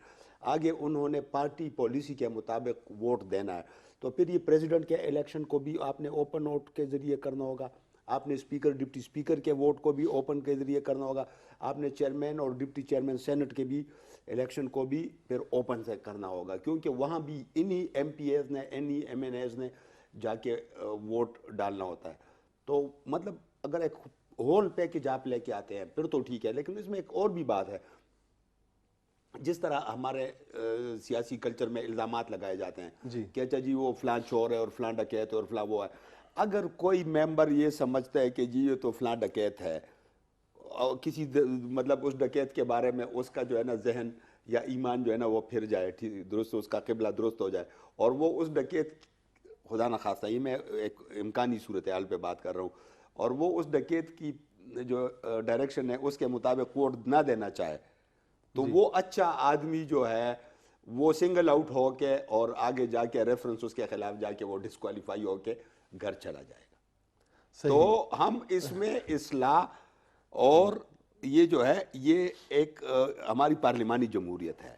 آگے انہوں نے پارٹی پالیسی کے مطابق ووٹ دینا ہے, تو پھر یہ پریزیڈنٹ کے الیکشن کو بھی آپ نے اوپن ووٹ کے ذریعے کرنا ہوگا, آپ نے اسپیکر ڈپٹی اسپیکر کے ووٹ کو بھی اوپن کے ذریعے کرنا ہوگا, آپ نے چیئرمین اور ڈپٹی چیئرمین سینٹ کے بھی الیکشن کو بھی پھر اوپن سے کرنا ہوگا, کیونکہ وہاں بھی انہی ایم پی ایز نے انہی ایم این ایز نے جا کے ووٹ ڈالنا ہوتا ہے. تو مطلب اگر ایک ہول پیکج آپ لے کے آتے ہیں پھر تو ٹھیک ہے, لیکن اس میں ایک اور بھی بات ہے. جس طرح ہمارے سیاسی کلچر میں الزامات لگائے جاتے ہیں کہ اچھا جی وہ فلاں چور ہے اور فلاں ڈکیت ہے اور فلاں وہ ہے, اگر کوئی ممبر یہ سمجھتا ہے کہ جی یہ تو فلاں ڈکیت ہے, اور کسی مطلب اس ڈکیت کے بارے میں اس کا جو ہے نا ذہن یا ایمان جو ہے نا وہ پھر جائے, درست اس کا قبلہ درست ہو جائے, اور وہ اس ڈکیت, خدا نخواستہ یہ میں ایک امکانی صورتحال پہ بات کر رہا ہوں, اور وہ اس ڈکیت کی جو ڈائریکشن ہے اس کے مطابق ووٹ نہ دینا چاہے, تو وہ اچھا آدمی جو ہے وہ سنگل آؤٹ ہو کے اور آگے جا کے ریفرنس اس کے خلاف جا کے وہ ڈسکوالیفائی ہو کے گھر چلا جائے گا. تو ہم اس میں اصلاح اور یہ جو ہے یہ ایک ہماری پارلیمانی جمہوریت ہے,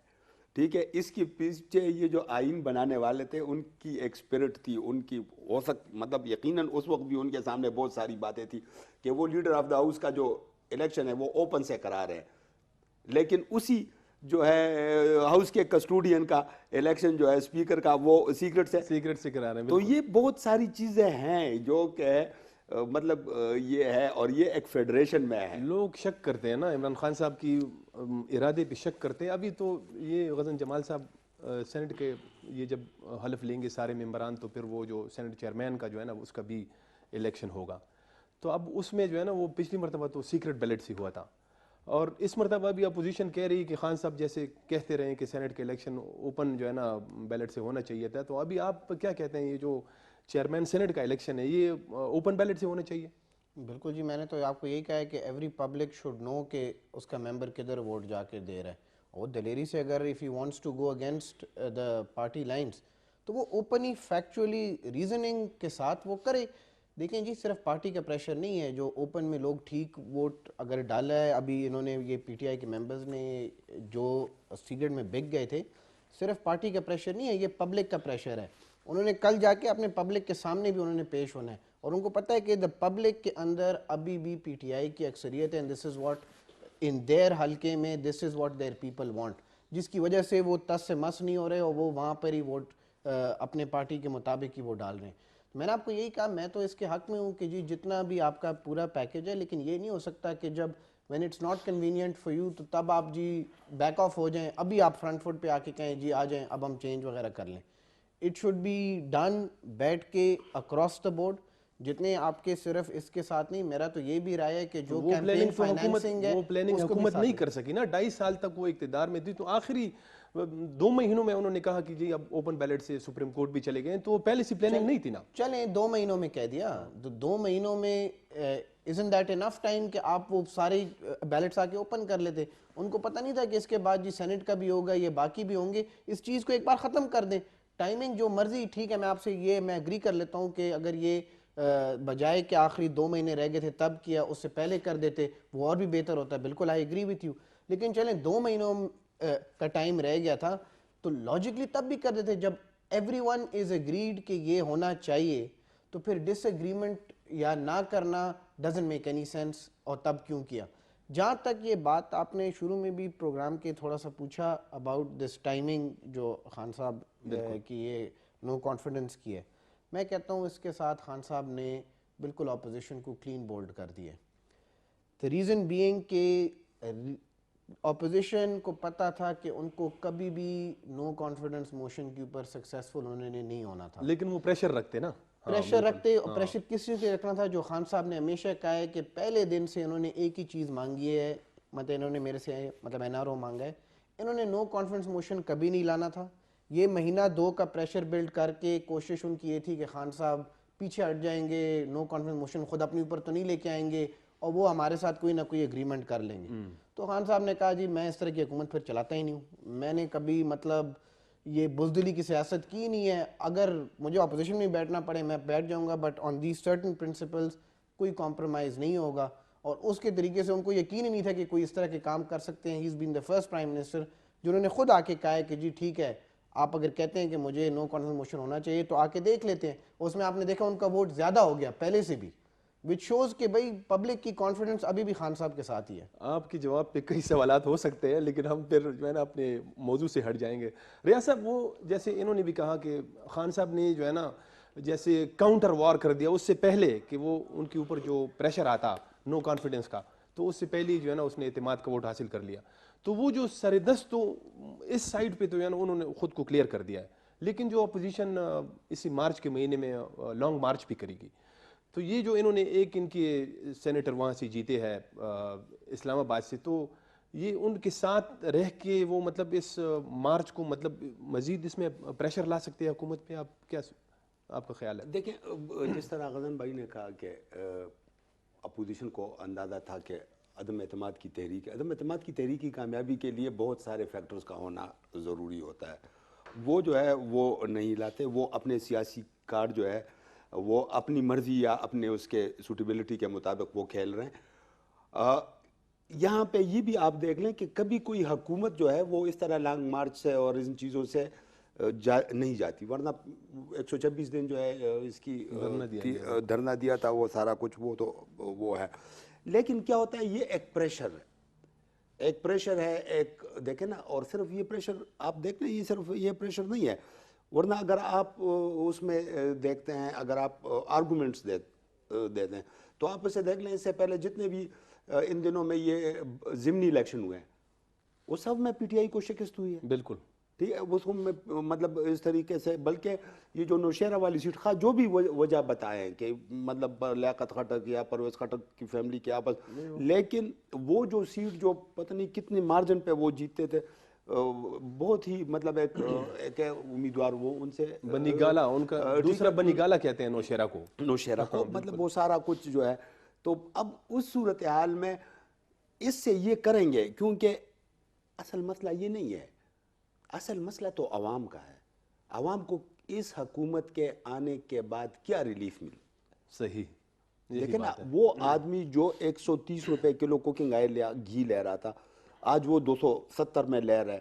ٹھیک ہے, اس کے پیچھے یہ جو آئین بنانے والے تھے ان کی ایک اسپرٹ تھی, ان کی ہو مطلب یقیناً اس وقت بھی ان کے سامنے بہت ساری باتیں تھی کہ وہ لیڈر آف دا ہاؤس کا جو الیکشن ہے وہ اوپن سے کرا رہے ہیں, لیکن اسی جو ہے ہاؤس کے کسٹوڈین کا الیکشن جو ہے اسپیکر کا وہ سیکرٹ سے کرا رہے ہیں. تو یہ بہت ساری چیزیں ہیں جو کہ مطلب یہ ہے، اور یہ ایک فیڈریشن میں ہے. لوگ شک کرتے ہیں نا عمران خان صاحب کی ارادے پہ شک کرتے ہیں. ابھی تو یہ غزن جمال صاحب سینٹ کے یہ جب حلف لیں گے سارے ممبران تو پھر وہ جو سینٹ چیئرمین کا جو ہے نا اس کا بھی الیکشن ہوگا. تو اب اس میں جو ہے نا وہ پچھلی مرتبہ تو سیکرٹ بیلٹ سے ہوا تھا، اور اس مرتبہ بھی اپوزیشن کہہ رہی ہے کہ خان صاحب جیسے کہتے رہے کہ سینٹ کے الیکشن اوپن جو ہے نا بیلٹ سے ہونا چاہیے تھا. تو ابھی آپ کیا کہتے ہیں یہ جو چیئرمین سینٹ کا الیکشن ہے یہ اوپن بیلٹ سے ہونا چاہیے؟ بالکل جی، میں نے تو آپ کو یہی کہا ہے کہ ایوری پبلک شوڈ نو کہ اس کا ممبر کدھر ووٹ جا کے دے رہا ہے. اور دلیری سے اگر if he wants to go against the party lines تو وہ اوپنلی فیکچولی ریزننگ کے ساتھ وہ کرے. دیکھیں جی، صرف پارٹی کا پریشر نہیں ہے جو اوپن میں لوگ ٹھیک ووٹ اگر ڈالا ہے. ابھی انہوں نے یہ پی ٹی آئی کے ممبرز نے جو سیکرٹ میں بک گئے تھے، صرف پارٹی کا پریشر نہیں ہے، یہ پبلک کا پریشر ہے. انہوں نے کل جا کے اپنے پبلک کے سامنے بھی انہوں نے پیش ہونا ہے، اور ان کو پتہ ہے کہ دا پبلک کے اندر ابھی بھی پی ٹی آئی کی اکثریت ہے. دس از واٹ ان دیر حلقے میں this is what their people want, جس کی وجہ سے وہ تس سے مس نہیں ہو رہے اور وہ وہاں پر ہی ووٹ اپنے پارٹی کے مطابق ہی وہ ڈال رہے ہیں. میں نے آپ کو یہی کہا، میں تو اس کے حق میں ہوں کہ جی جتنا بھی آپ کا پورا پیکج ہے، لیکن یہ نہیں ہو سکتا کہ جب when it's not convenient for you تو تب آپ جی بیک آف ہو جائیں، ابھی آپ فرنٹ فٹ پہ آ کے کہیں جی آ جائیں اب ہم چینج وغیرہ کر لیں. اٹ شوڈ بی ڈن بیٹھ کے اکراس دا بورڈ. جتنے آپ کے صرف اس کے ساتھ نہیں، میرا تو یہ بھی رائے ہے کہ جو کیمپین فائنانسنگ ہے وہ پلاننگ حکومت نہیں کر سکی نا. 2.5 سال تک وہ اقتدار میں تھی، تو آخری 2 مہینوں میں انہوں نے کہا کہ جی اب اوپن بیلٹ سے سپریم کورٹ بھی چلے گئے، تو پہلے سے پلاننگ نہیں تھی نا. چلیں 2 مہینوں میں کہہ دیا، 2 مہینوں میں isn't that enough time کہ آپ وہ سارے بیلٹس آ کے اوپن کر لیتے؟ ان کو پتہ نہیں تھا کہ اس کے بعد جی سینٹ کا بھی ہوگا، یہ باقی بھی ہوں گے. اس چیز کو ایک بار ختم کر دیں. ٹائمنگ جو مرضی ٹھیک ہے، میں آپ سے یہ میں اگری کر لیتا ہوں کہ اگر یہ بجائے کہ آخری 2 مہینے رہ گئے تھے تب کیا، اس سے پہلے کر دیتے وہ اور بھی بہتر ہوتا ہے. بالکل آئی اگری وتھ یو. لیکن چلیں 2 مہینوں کا ٹائم رہ گیا تھا تو لاجکلی تب بھی کر دیتے جب ایوری ون از اگریڈ کہ یہ ہونا چاہیے. تو پھر ڈس ایگریمنٹ یا نہ کرنا ڈزنٹ میک اینی سینس. اور تب کیوں کیا؟ جہاں تک یہ بات آپ نے شروع میں بھی پروگرام کے تھوڑا سا پوچھا اباؤٹ دس ٹائمنگ جو خان صاحب کی یہ نو کانفیڈنس کی ہے، میں کہتا ہوں اس کے ساتھ خان صاحب نے بالکل اپوزیشن کو کلین بولڈ کر دیا. the reason being کہ اپوزیشن کو پتا تھا کہ ان کو کبھی بھی نو کانفیڈنس موشن کے اوپر سکسیسفل انہوں نے نہیں ہونا تھا. لیکن وہ پریشر رکھتے نا، پریشر رکھتے. پریشر کس چیز سے رکھنا تھا؟ جو خان صاحب نے ہمیشہ کہا ہے کہ پہلے دن سے انہوں نے ایک ہی چیز مانگی ہے، مطلب انہوں نے میرے سے مطلب این آر او مانگا ہے. انہوں نے نو کانفیڈنس موشن کبھی نہیں لانا تھا. یہ مہینہ 2 کا پریشر بلڈ کر کے کوشش ان کی یہ تھی کہ خان صاحب پیچھے ہٹ جائیں گے، نو کانفیڈنس موشن خود اپنے اوپر تو نہیں لے کے آئیں گے اور وہ ہمارے ساتھ کوئی نہ کوئی اگریمنٹ کر لیں گے. تو خان صاحب نے کہا جی میں اس طرح کی حکومت پھر چلاتا ہی نہیں ہوں. میں نے کبھی مطلب یہ بزدلی کی سیاست کی نہیں ہے. اگر مجھے اپوزیشن میں بیٹھنا پڑے میں بیٹھ جاؤں گا، but on these certain principles کوئی کمپرومائز نہیں ہوگا. اور اس کے طریقے سے ان کو یقین ہی نہیں تھا کہ کوئی اس طرح کے کام کر سکتے ہیں. ہی از بین دا فرسٹ پرائم منسٹر جنہوں نے خود آ کے کہا ہے کہ جی ٹھیک ہے آپ اگر کہتے ہیں کہ مجھے نو کانفیڈنس موشن ہونا چاہیے تو آ کے دیکھ لیتے ہیں. اس میں آپ نے دیکھا ان کا ووٹ زیادہ ہو گیا پہلے سے بھی، وچ شوز کہ بھائی پبلک کی کانفیڈنس ابھی بھی خان صاحب کے ساتھ ہی ہے. آپ کی جواب پہ کئی سوالات ہو سکتے ہیں لیکن ہم پھر جو ہے نا اپنے موضوع سے ہٹ جائیں گے. ریاض صاحب، وہ جیسے انہوں نے بھی کہا کہ خان صاحب نے جو ہے نا جیسے کاؤنٹر وار کر دیا اس سے پہلے کہ وہ ان کے اوپر جو پریشر آتا نو کانفیڈنس کا، تو اس سے پہلے جو ہے نا اس نے اعتماد کا ووٹ حاصل کر لیا. تو وہ جو سردست تو اس سائڈ پہ تو ہے نا انہوں نے خود کو کلیئر کر دیا ہے. لیکن جو اپوزیشن اسی مارچ کے مہینے میں لانگ مارچ بھی کرے گی، تو یہ جو انہوں نے ایک ان کے سینیٹر وہاں سے جیتے ہیں اسلام آباد سے، تو یہ ان کے ساتھ رہ کے وہ مطلب اس مارچ کو مطلب مزید اس میں پریشر لا سکتے ہیں حکومت پہ. آپ کیا آپ کا خیال ہے؟ دیکھیں جس طرح غزن بھائی نے کہا کہ اپوزیشن کو اندازہ تھا کہ عدم اعتماد کی تحریک کی کامیابی کے لیے بہت سارے فیکٹرز کا ہونا ضروری ہوتا ہے. وہ جو ہے وہ نہیں لاتے. وہ اپنے سیاسی کارڈ جو ہے وہ اپنی مرضی یا اپنے اس کے سوٹیبلٹی کے مطابق وہ کھیل رہے ہیں. یہاں پہ یہ بھی آپ دیکھ لیں کہ کبھی کوئی حکومت جو ہے وہ اس طرح لانگ مارچ سے اور ان چیزوں سے نہیں جاتی، ورنہ 126 دن جو ہے اس کی دھرنا دیا تھا، وہ سارا کچھ وہ تو وہ ہے. لیکن کیا ہوتا ہے، یہ ایک پریشر ہے. ایک پریشر ہے، ایک دیکھیں نا، اور صرف یہ پریشر آپ دیکھ لیں، یہ صرف یہ پریشر نہیں ہے، ورنہ اگر آپ اس میں دیکھتے ہیں، اگر آپ آرگومنٹس دیتے ہیں تو آپ اسے دیکھ لیں، اس سے پہلے جتنے بھی ان دنوں میں یہ ضمنی الیکشن ہوئے ہیں وہ سب میں پی ٹی آئی کو شکست ہوئی ہے. بالکل ٹھیک ہے، اس کو میں مطلب اس طریقے سے، بلکہ یہ جو نوشہرہ والی سیٹ، خواہ جو بھی وجہ بتائیں کہ مطلب لیاقت خٹک یا پرویز خٹک کی فیملی کے آپس، لیکن وہ جو سیٹ جو پتہ نہیں کتنے مارجن پہ وہ جیتے تھے، بہت ہی مطلب ایک امیدوار وہ ان سے بنی گالا، ان کا دوسرا بنی گالا کہتے ہیں نوشہرہ کو، نوشہرہ کو، مطلب وہ سارا کچھ جو ہے. تو اب اس صورتحال میں اس سے یہ کریں گے، کیونکہ اصل مسئلہ یہ نہیں ہے، اصل مسئلہ تو عوام کا ہے. عوام کو اس حکومت کے آنے کے بعد کیا ریلیف ملی؟ صحیح. دیکھیں نا، وہ آدمی جو 130 روپے کلو کوکنگ آئل گھی لے رہا تھا، آج وہ 270 میں لے رہا ہے.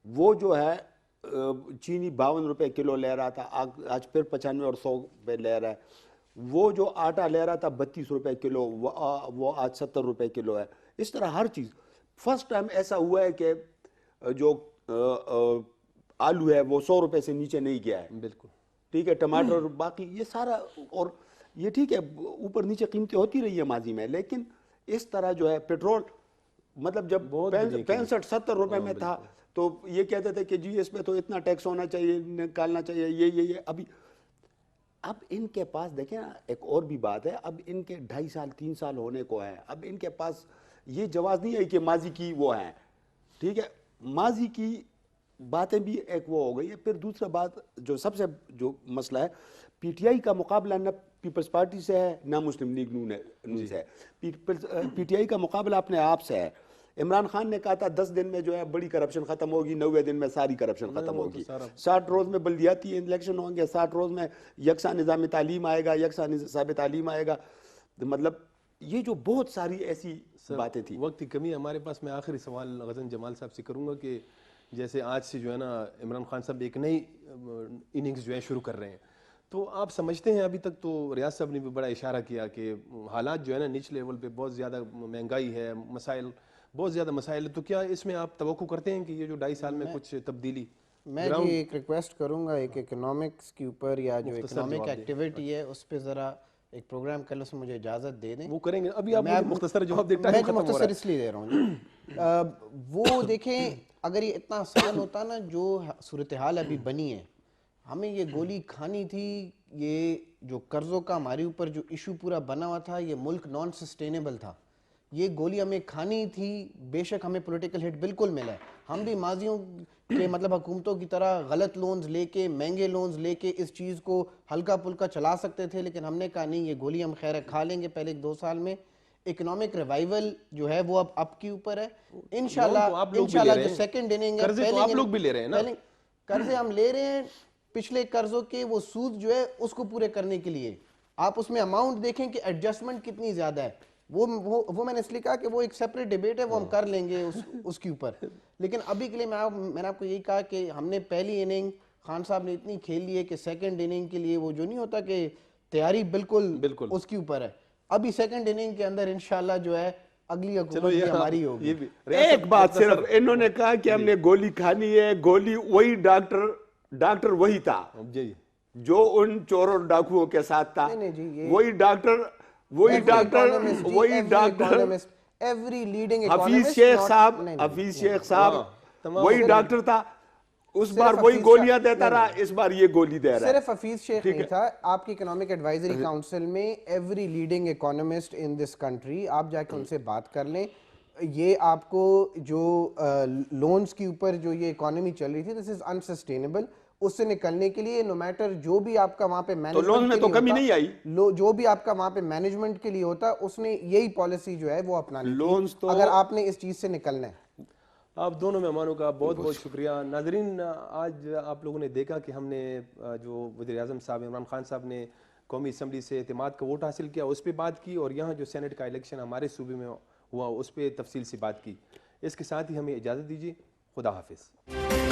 وہ جو ہے چینی 52 روپے کلو لے رہا تھا، آج پھر 95 اور 100 پہ لے رہا ہے. وہ جو آٹا لے رہا تھا 32 روپے کلو، وہ آج 70 روپے کلو ہے. اس طرح ہر چیز. فرسٹ ٹائم ایسا ہوا ہے کہ جو آلو ہے وہ 100 روپے سے نیچے نہیں گیا ہے. بالکل ٹھیک ہے، ٹماٹر باقی یہ سارا، اور یہ ٹھیک ہے اوپر نیچے قیمتیں ہوتی رہی ہے ماضی میں، لیکن اس طرح جو ہے پیٹرول مطلب جب 65-70 روپے میں تھا تو یہ کہتے تھے کہ جی اس پہ تو اتنا ٹیکس ہونا چاہیے، نکالنا چاہیے، یہ ابھی. اب ان کے پاس دیکھیں نا، ایک اور بھی بات ہے، اب ان کے 2.5 سال 3 سال ہونے کو ہے. اب ان کے پاس یہ جواز نہیں ہے کہ ماضی کی وہ ہیں. ٹھیک ہے، ماضی کی باتیں بھی ایک وہ ہو گئی ہے. پھر دوسرا بات جو سب سے جو مسئلہ ہے، پی ٹی آئی کا مقابلہ نہ پیپلز پارٹی سے ہے نہ مسلم لیگ نون سے ہے. پی ٹی آئی کا مقابلہ اپنے آپ سے ہے. عمران خان نے کہا تھا 10 دن میں جو ہے بڑی کرپشن ختم ہوگی، 90 دن میں ساری کرپشن ختم ہوگی. 60 روز میں بلدیاتی الیکشن ہوں گے، 60 روز میں یکساں نظام تعلیم آئے گا، یکساں نصاب تعلیم آئے گا. مطلب یہ جو بہت ساری ایسی باتیں تھیں. وقت کی کمی ہے ہمارے پاس. میں آخری سوال غزن جمال صاحب سے کروں گا کہ جیسے آج سے جو ہے نا عمران خان صاحب ایک نئی اننگز جو ہے شروع کر رہے ہیں، تو آپ سمجھتے ہیں، ابھی تک تو ریاض صاحب نے بھی بڑا اشارہ کیا کہ حالات جو ہے نا نیچ لیول پہ بہت زیادہ مہنگائی ہے، مسائل بہت زیادہ مسائل ہے، تو کیا اس میں آپ توقع کرتے ہیں کہ یہ جو 2.5 سال میں کچھ تبدیلی؟ میں جی ایک ریکویسٹ کروں گا، ایک اکنامکس کے اوپر یا جو اکنامک ایکٹیویٹی ہے اس پہ ذرا ایک پروگرام کر لو، اس میں مجھے اجازت دے دیں. وہ کریں گے. ابھی آپ مجھے مختصر جواب دیں، میں جو مختصر اس لیے دے رہا ہوں جی، وہ دیکھیں اگر یہ اتنا آسان ہوتا نا جو صورتحال ابھی بنی ہے، ہمیں یہ گولی کھانی تھی. یہ جو قرضوں کا ہمارے اوپر جو ایشو پورا بنا ہوا تھا، یہ ملک نان سسٹینیبل تھا، یہ گولی ہمیں کھانی تھی. بے شک ہمیں پولیٹیکل ہٹ بالکل ملا ہے، ہم بھی ماضیوں کے مطلب حکومتوں کی طرح غلط لونز لے کے، مہنگے لونز لے کے اس چیز کو ہلکا پھلکا چلا سکتے تھے، لیکن ہم نے کہا نہیں، یہ گولی ہم خیر کھا لیں گے پہلے 2 سال میں. اکنامک ریوائول جو ہے وہ اب آپ کے اوپر ہے انشاءاللہ. جو سیکنڈ اننگ ہے، آپ لوگ بھی لے رہے ہیں نا، قرضے ہم لے رہے ہیں پچھلے قرضوں کے، وہ سود جو ہے اس کو پورے کرنے کے لیے. آپ اس میں اماؤنٹ دیکھیں کہ ایڈجسٹمنٹ کتنی زیادہ ہے. وہ میں نے اس لیے کہا کہ وہ ایک سیپریٹ ڈیبیٹ ہے، وہ ہم کر لیں گے اس کے اوپر. لیکن ابھی کے لیے میں نے آپ کو یہی کہا کہ ہم نے پہلی اننگ خان صاحب نے اتنی کھیل لی ہے کہ سیکنڈ اننگ کے لیے وہ جو نہیں ہوتا کہ تیاری بالکل اس کے اوپر ہے. ابھی سیکنڈ اننگ کے اندر انشاءاللہ جو ہے اگلی حکومت بھی ہماری ہوگی. ایک بات صرف، انہوں نے کہا کہ ہم نے گولی کھانی ہے. گولی وہی ڈاکٹر وہی تھا جو ان چوروں ڈاکوؤں کے ساتھ تھا، وہی ڈاکٹر حفیظ شیخ صاحب وہی ڈاکٹر تھا. اس بار وہی گولیاں دیتا رہا، اس بار یہ گولی دے رہا ہے. صرف حفیظ شیخ نہیں تھا، آپ کی اکنامک ایڈوائزری کاؤنسل میں every leading economist in this country, آپ جا کے ان سے بات کر لیں. یہ آپ کو جو لونز کے اوپر جو یہ اکانومی چل رہی تھی، دس از انسسٹینیبل. اس سے نکلنے کے لیے نو میٹر جو بھی آپ کا وہاں پہ مینجمنٹ کے لیے ہوتا اس نے یہی پالیسی جو ہے وہ اپنانی تھی اگر آپ نے اس چیز سے نکلنا ہے. آپ دونوں مہمانوں کا بہت بہت شکریہ. ناظرین، آج آپ لوگوں نے دیکھا کہ ہم نے جو وزیر اعظم صاحب عمران خان صاحب نے قومی اسمبلی سے اعتماد کا ووٹ حاصل کیا، اس پہ بات کی، اور یہاں جو سینٹ کا الیکشن ہمارے صوبے میں ہوا اس پہ تفصیل سے بات کی. اس کے ساتھ ہی ہمیں اجازت دیجیے. خدا حافظ.